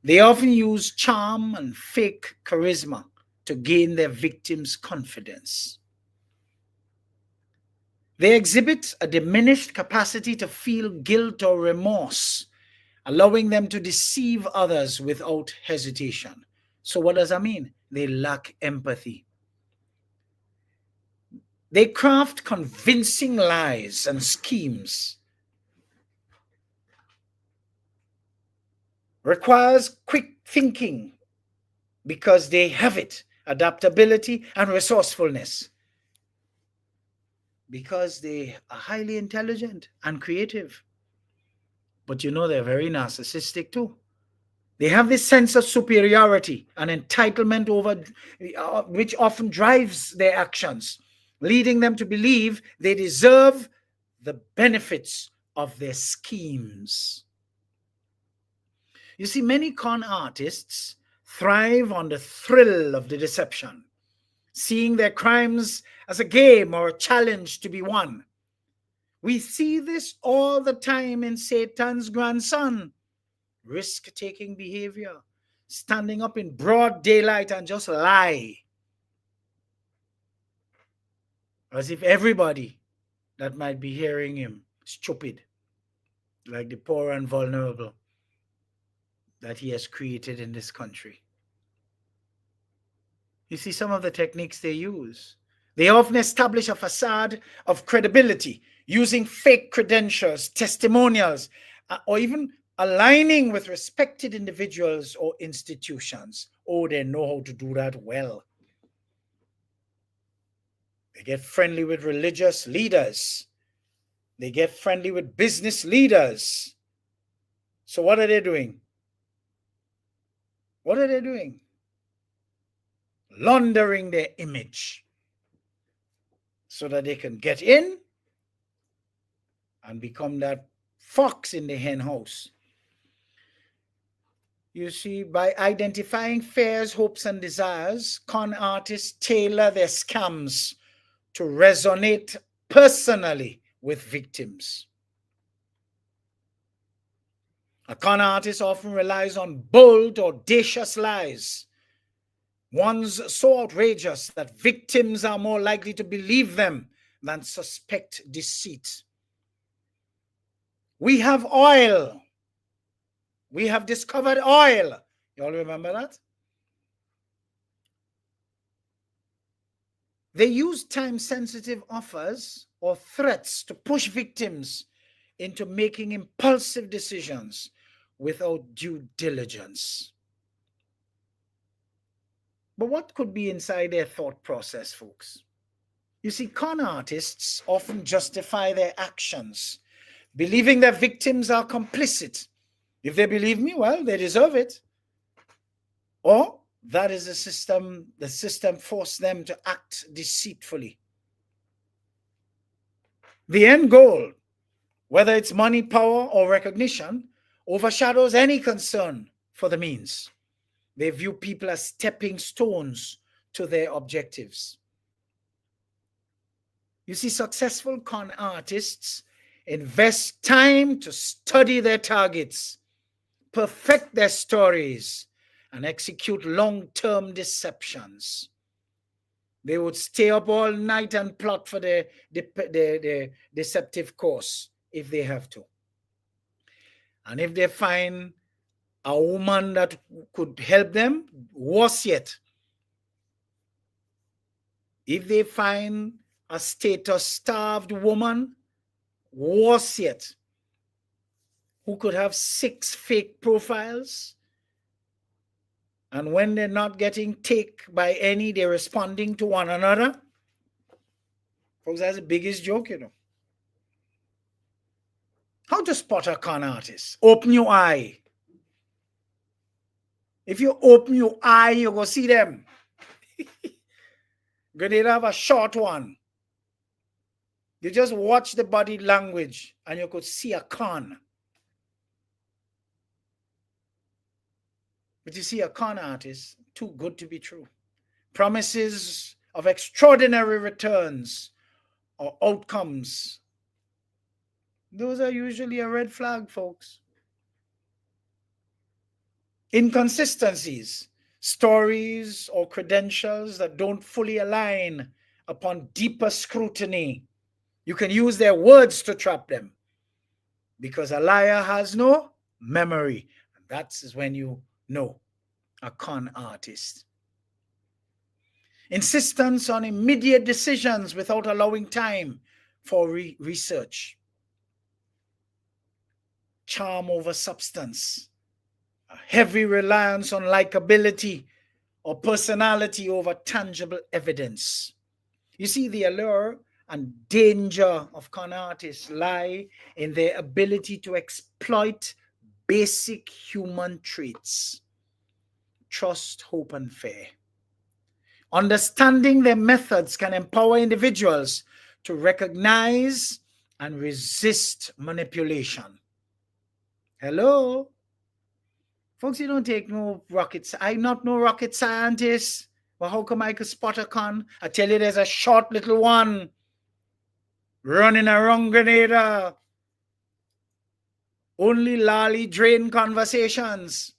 They often use charm and fake charisma to gain their victims' confidence. They exhibit a diminished capacity to feel guilt or remorse, allowing them to deceive others without hesitation. So what does that mean? They lack empathy. They craft convincing lies and schemes. Requires quick thinking because they have it, adaptability and resourcefulness. Because they are highly intelligent and creative. But you know, they're very narcissistic too. They have this sense of superiority and entitlement over which often drives their actions, leading them to believe they deserve the benefits of their schemes. You see, many con artists thrive on the thrill of the deception. seeing their crimes as a game or a challenge to be won. We see this all the time in Satan's grandson. Risk-taking behavior, standing up in broad daylight and just lie. As if everybody that might be hearing him stupid, like the poor and vulnerable that he has created in this country. You see some of the techniques they use. They often establish a facade of credibility using fake credentials, testimonials, or even aligning with respected individuals or institutions. Oh, they know how to do that well. They get friendly with religious leaders. They get friendly with business leaders. So what are they doing? What are they doing? Laundering their image so that they can get in and become that fox in the hen house. You see, by identifying fears, hopes, and desires, con artists tailor their scams to resonate personally with victims. A con artist often relies on bold, audacious lies, ones so outrageous that victims are more likely to believe them than suspect deceit. We have oil. We have discovered oil. You all remember that? They use time-sensitive offers or threats to push victims into making impulsive decisions without due diligence. But what could be inside their thought process, folks? You see, con artists often justify their actions, believing their victims are complicit. If they believe me, well, they deserve it. Or that is the system forced them to act deceitfully. The end goal, whether it's money, power, or recognition, overshadows any concern for the means. They view people as stepping stones to their objectives. You see, successful con artists invest time to study their targets, perfect their stories, and execute long-term deceptions. They would stay up all night and plot for the deceptive course if they have to. And if they find a woman that could help them, worse yet. If they find a status-starved woman, worse yet, who could have 6 fake profiles, and when they're not getting taken by any, they're responding to one another. Folks, that's the biggest joke, you know. How to spot a con artist? Open your eye. If you open your eye, you go see them. Grenada have a short one. You just watch the body language and you could see a con. But you see, a con artist, too good to be true. Promises of extraordinary returns or outcomes. Those are usually a red flag, folks. Inconsistencies, stories or credentials that don't fully align upon deeper scrutiny. You can use their words to trap them because a liar has no memory. And that's when you know a con artist. Insistence on immediate decisions without allowing time for research. Charm over substance. A heavy reliance on likability or personality over tangible evidence. You see, the allure and danger of con artists lie in their ability to exploit basic human traits: trust, hope, and fear. Understanding their methods can empower individuals to recognize and resist manipulation. Hello? Folks, you don't take no rocket. I'm not no rocket scientist. Well, how come I could spot a con? I tell you, there's a short little one running around Grenada. Only lolly drain conversations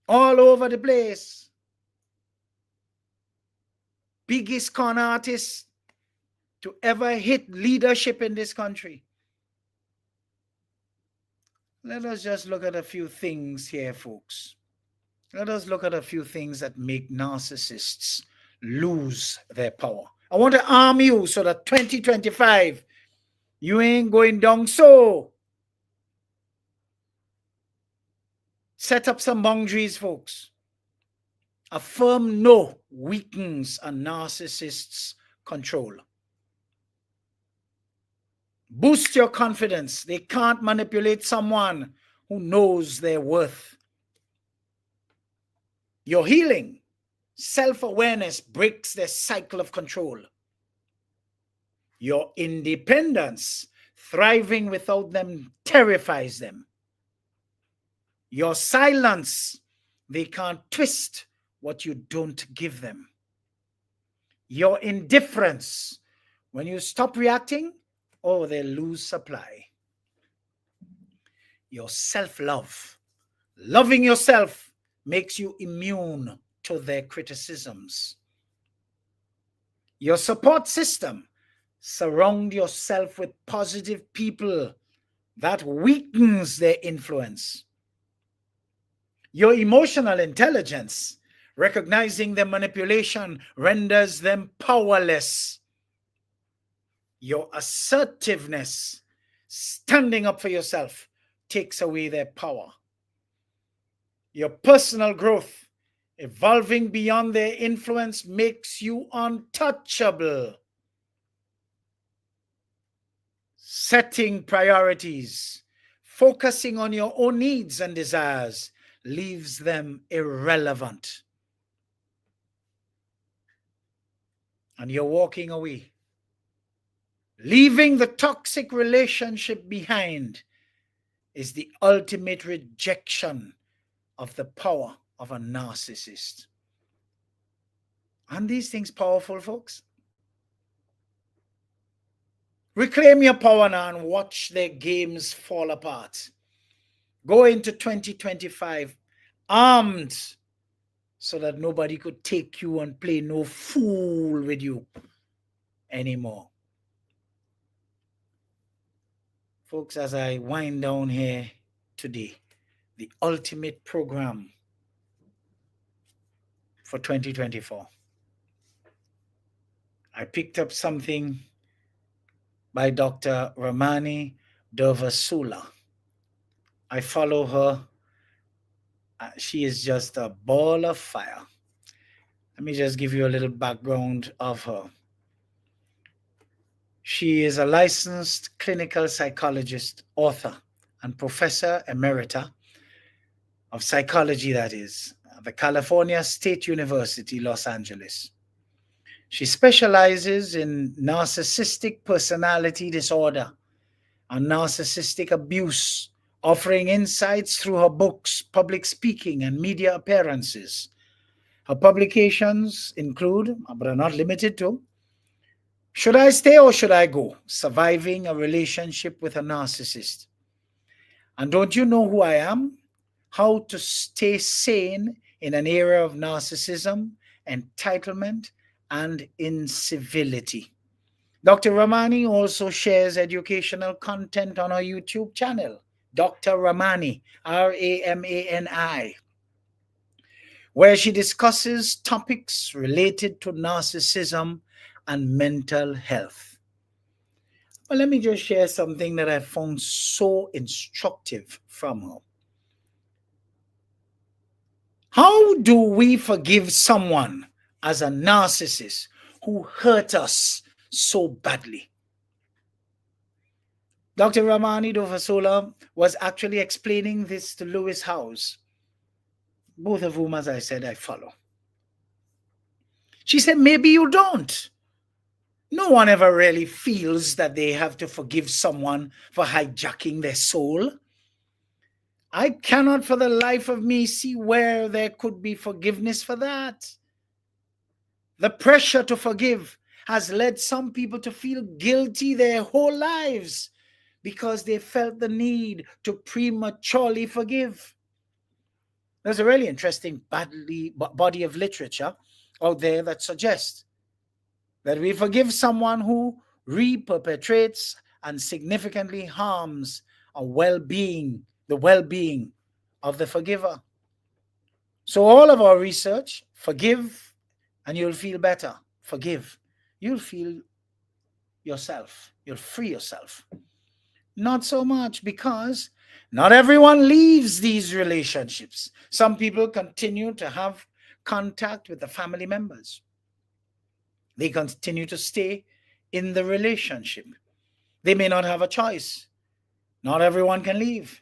all over the place. Biggest con artist to ever hit leadership in this country. Let us just look at a few things here, folks. Let us look at a few things that make narcissists lose their power. I want to arm you so that 2025, you ain't going down so. Set up some boundaries, folks. A firm no weakens a narcissist's control. Boost your confidence. They can't manipulate someone who knows their worth. Your healing, self-awareness breaks their cycle of control. Your independence, thriving without them, terrifies them. Your silence, they can't twist what you don't give them. Your indifference, when you stop reacting, oh, they lose supply. Your self-love, loving yourself, makes you immune to their criticisms. Your support system, surround yourself with positive people. That weakens their influence. Your emotional intelligence, recognizing their manipulation, renders them powerless. Your assertiveness, standing up for yourself, takes away their power. Your personal growth, evolving beyond their influence, makes you untouchable. Setting priorities, focusing on your own needs and desires, leaves them irrelevant. And you're walking away. Leaving the toxic relationship behind is the ultimate rejection of the power of a narcissist. Aren't these things powerful, folks? Reclaim your power now and watch their games fall apart. Go into 2025 armed so that nobody could take you and play no fool with you anymore. Folks, as I wind down here today, the ultimate program for 2024, I picked up something by Dr. Ramani Durvasula. I follow her. She is just a ball of fire. Let me just give you a little background of her. She is a licensed clinical psychologist, author, and professor emerita of psychology, that is, at the California State University, Los Angeles. She specializes in narcissistic personality disorder and narcissistic abuse, offering insights through her books, public speaking, and media appearances. Her publications include, but are not limited to, Should I Stay or Should I Go? Surviving a Relationship with a Narcissist. And Don't You Know Who I Am? How to Stay Sane in an Era of Narcissism, Entitlement, and Incivility. Dr. Ramani also shares educational content on her YouTube channel, Dr. Ramani, R-A-M-A-N-I, where she discusses topics related to narcissism and mental health. Well, let me just share something that I found so instructive from her. How do we forgive someone as a narcissist who hurt us so badly? Dr. Ramani Durvasula was actually explaining this to Lewis Howes, both of whom, as I said, I follow. She said, maybe you don't. No one ever really feels that they have to forgive someone for hijacking their soul. I cannot for the life of me see where there could be forgiveness for that. The pressure to forgive has led some people to feel guilty their whole lives because they felt the need to prematurely forgive. There's a really interesting body of literature out there that suggests that we forgive someone who re-perpetrates and significantly harms the well-being of the forgiver. So all of our research, forgive and you'll feel better. Forgive. You'll feel yourself. You'll free yourself. Not so much, because not everyone leaves these relationships. Some people continue to have contact with the family members. They continue to stay in the relationship. They may not have a choice. Not everyone can leave.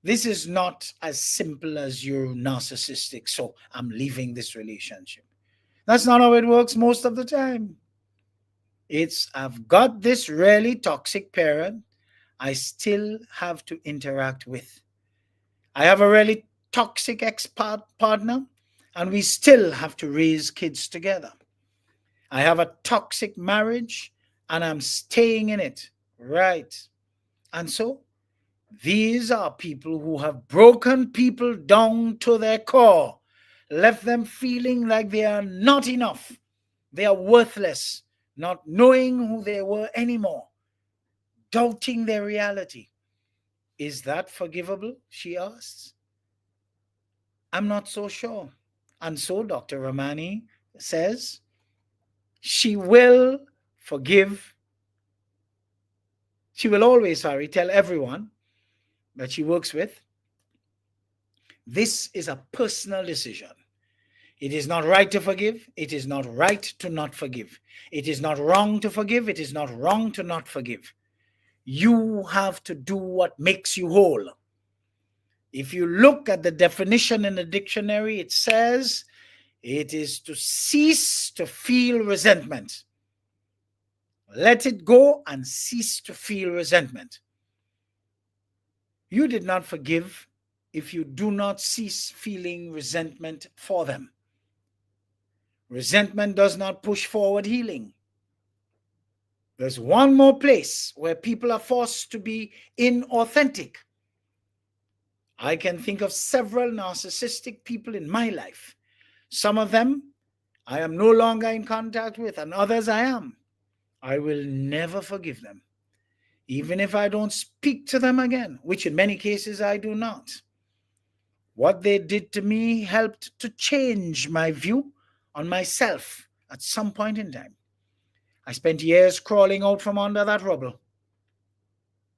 This is not as simple as you're narcissistic, so I'm leaving this relationship. That's not how it works most of the time. It's, I've got this really toxic parent I still have to interact with. I have a really toxic ex-partner, and we still have to raise kids together. I have a toxic marriage, and I'm staying in it. Right. And so, these are people who have broken people down to their core, left them feeling like they are not enough. They are worthless, not knowing who they were anymore, doubting their reality. Is that forgivable? She asks. I'm not so sure. And so Dr. Ramani says she will forgive. She will always, tell everyone that she works with. This is a personal decision. It is not right to forgive. It is not right to not forgive. It is not wrong to forgive. It is not wrong to not forgive. You have to do what makes you whole. If you look at the definition in the dictionary, it says it is to cease to feel resentment. Let it go and cease to feel resentment. You did not forgive if you do not cease feeling resentment for them. Resentment does not push forward healing. There's one more place where people are forced to be inauthentic. I can think of several narcissistic people in my life. Some of them I am no longer in contact with, and others I am. I will never forgive them, even if I don't speak to them again, which in many cases I do not. What they did to me helped to change my view on myself at some point in time. I spent years crawling out from under that rubble.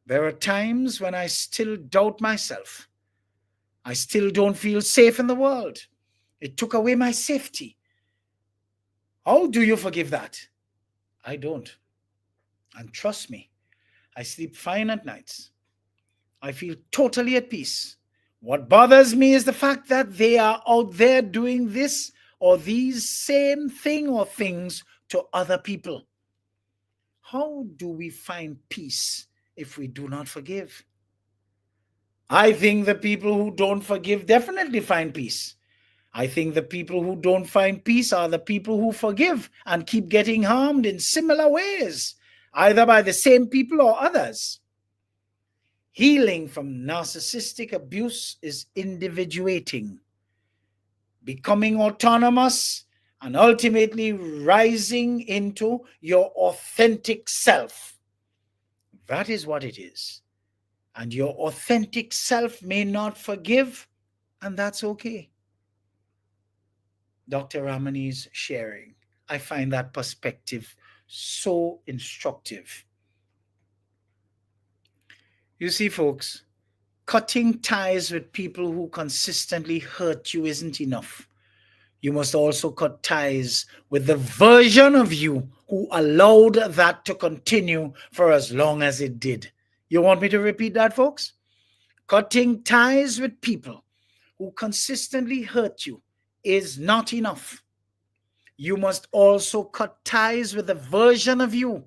There are times when I still doubt myself. I still don't feel safe in the world. It took away my safety. How do you forgive that? I don't. And trust me, I sleep fine at nights. I feel totally at peace. What bothers me is the fact that they are out there doing this or these same thing or things to other people. How do we find peace if we do not forgive? I think the people who don't forgive definitely find peace. I think the people who don't find peace are the people who forgive and keep getting harmed in similar ways, either by the same people or others. Healing from narcissistic abuse is individuating, becoming autonomous, and ultimately rising into your authentic self. That is what it is. And your authentic self may not forgive, and that's okay. Dr. Ramani's sharing. I find that perspective so instructive. You see, folks, cutting ties with people who consistently hurt you isn't enough. You must also cut ties with the version of you who allowed that to continue for as long as it did. You want me to repeat that, folks? Cutting ties with people who consistently hurt you is not enough. You must also cut ties with the version of you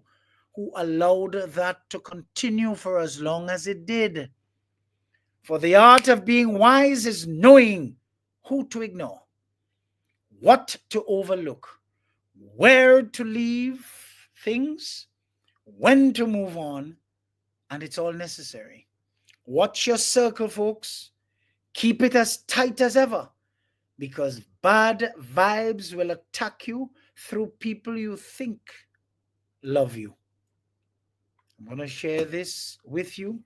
who allowed that to continue for as long as it did. For the art of being wise is knowing who to ignore, what to overlook, where to leave things, when to move on, and it's all necessary. Watch your circle, folks. Keep it as tight as ever, because bad vibes will attack you through people you think love you. I'm going to share this with you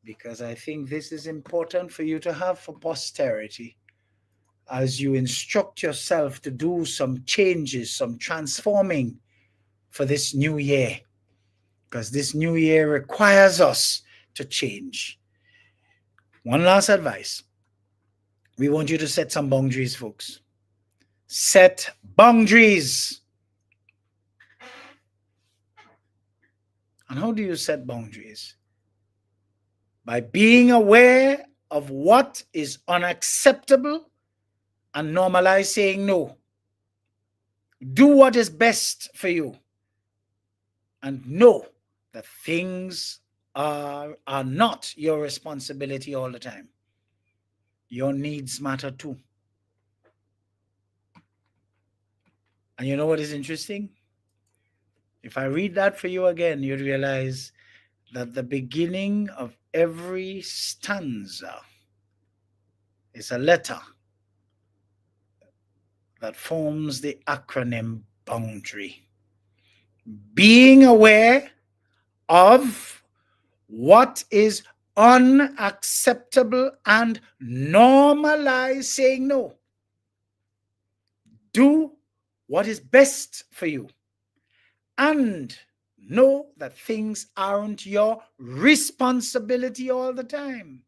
because I think this is important for you to have for posterity as you instruct yourself to do some changes, some transforming for this new year, because this new year requires us to change. One last advice. We want you to set some boundaries, folks. Set boundaries. And how do you set boundaries? By being aware of what is unacceptable and normalize saying no. Do what is best for you. And know that things are not your responsibility all the time. Your needs matter too. And you know what is interesting? If I read that for you again, you'd realize that the beginning of every stanza is a letter that forms the acronym boundary. Being aware of what is unacceptable and normalize saying no. Do what is best for you and know that things aren't your responsibility all the time.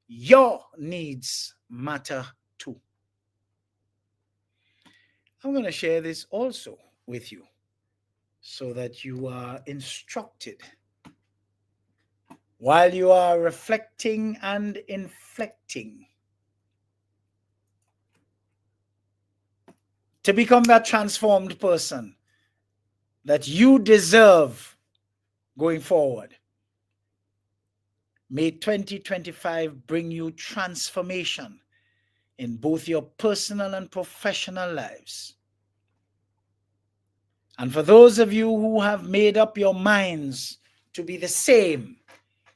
Your needs matter too. I'm going to share this also with you so that you are instructed while you are reflecting and inflecting to become that transformed person that you deserve going forward. May 2025 bring you transformation in both your personal and professional lives. And for those of you who have made up your minds to be the same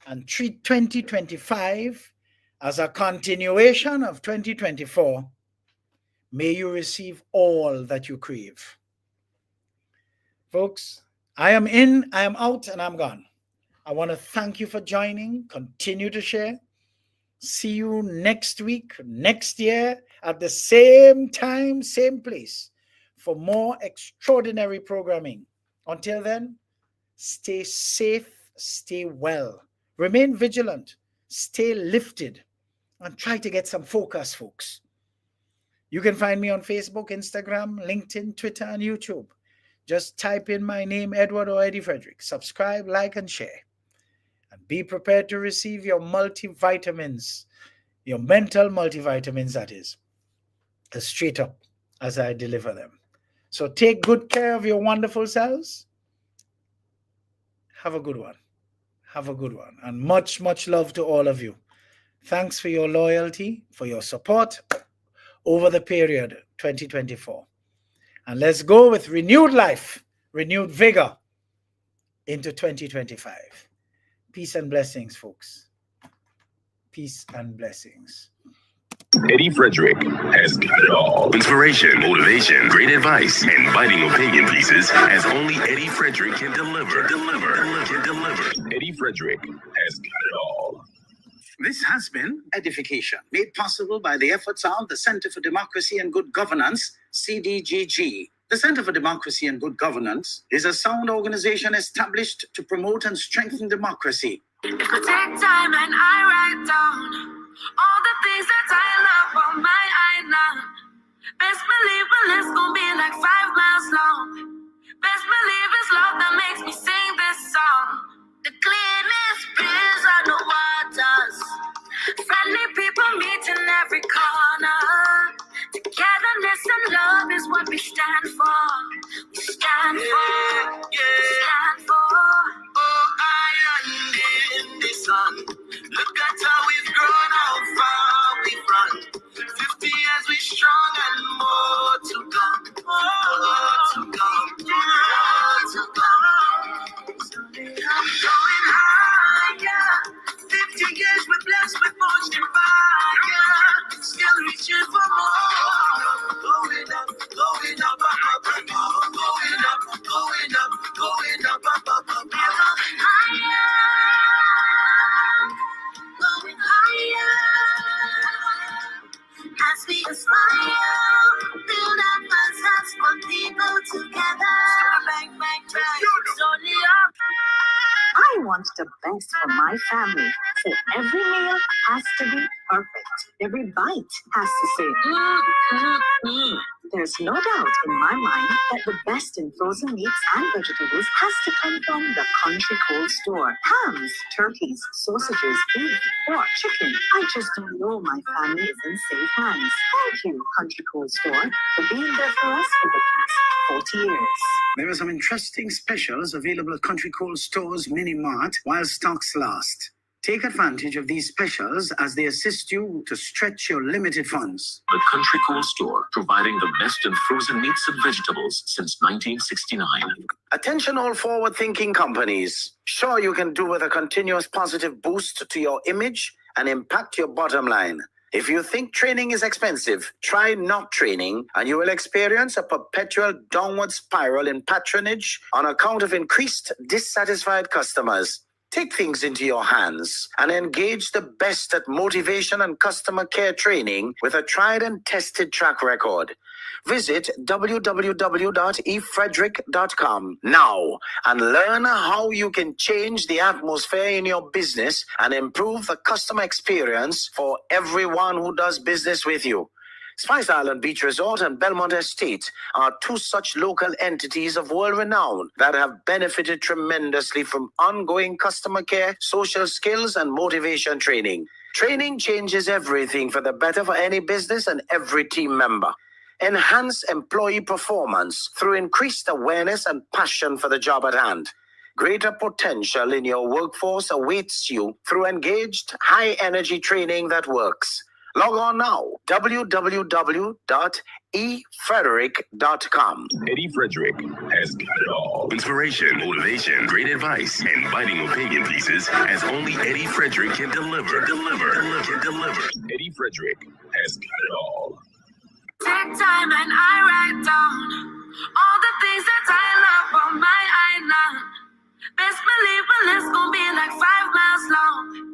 and treat 2025 as a continuation of 2024, may you receive all that you crave. Folks, I am in, I am out, and I'm gone. I want to thank you for joining. Continue to share. See you next week, next year, at the same time, same place, for more extraordinary programming. Until then, stay safe, stay well, remain vigilant, stay lifted, and try to get some focus, folks. You can find me on Facebook, Instagram, LinkedIn, Twitter, and YouTube. Just type in my name, Edward or Eddie Frederick. Subscribe, like, and share. And be prepared to receive your multivitamins, your mental multivitamins, that is, straight up as I deliver them. So take good care of your wonderful selves. Have a good one. Have a good one. And much, much love to all of you. Thanks for your loyalty, for your support over the period 2024. And let's go with renewed life, renewed vigor into 2025. Peace and blessings, folks. Peace and blessings. Eddie Frederick has got it all. Inspiration, motivation, great advice, and biting opinion pieces as only Eddie Frederick can deliver. Eddie Frederick has got it all. This has been Edification, made possible by the efforts of the Center for Democracy and Good Governance, CDGG. The Center for Democracy and Good Governance is a sound organization established to promote and strengthen democracy. If I take time and I write down all the things that I love on my island, best believe the list gon' be like 5 miles long. Best believe it's love that makes me sing this song. The cleanest breeze on the waters, friendly people meet in every corner. Togetherness and love is what we stand for. We stand for. We stand for. Oh, island in the sun. Look at how we As we aspire, build our concepts, put people together. Bang, bang, bang. Slowly up. I want the best for my family, so every meal has to be perfect. Every bite has to say, There's no doubt in my mind that the best in frozen meats and vegetables has to come from the Country Cold Store. Hams, turkeys, sausages, beef, pork, chicken. I just know my family is in safe hands. Thank you, Country Cold Store, for being there for us for the past 40 years. There are some interesting specials available at Country Cold Store's Mini Mart while stocks last. Take advantage of these specials as they assist you to stretch your limited funds. The Country Cold Store, providing the best in frozen meats and vegetables since 1969. Attention all forward-thinking companies. Sure, you can do with a continuous positive boost to your image and impact your bottom line. If you think training is expensive, try not training and you will experience a perpetual downward spiral in patronage on account of increased dissatisfied customers. Take things into your hands and engage the best at motivation and customer care training with a tried and tested track record. Visit www.efrederick.com now and learn how you can change the atmosphere in your business and improve the customer experience for everyone who does business with you. Spice Island Beach Resort and Belmont Estate are two such local entities of world renown that have benefited tremendously from ongoing customer care, social skills, and motivation training. Training changes everything for the better for any business and every team member. Enhance employee performance through increased awareness and passion for the job at hand. Greater potential in your workforce awaits you through engaged, high-energy training that works. Log on now, www.efrederick.com. Eddie Frederick has got it all. Inspiration, motivation, great advice, and biting opinion pieces as only Eddie Frederick can deliver. Eddie Frederick has got it all. Take time and I write down all the things that I love on my island. Best believe the list gon' be like 5 miles long.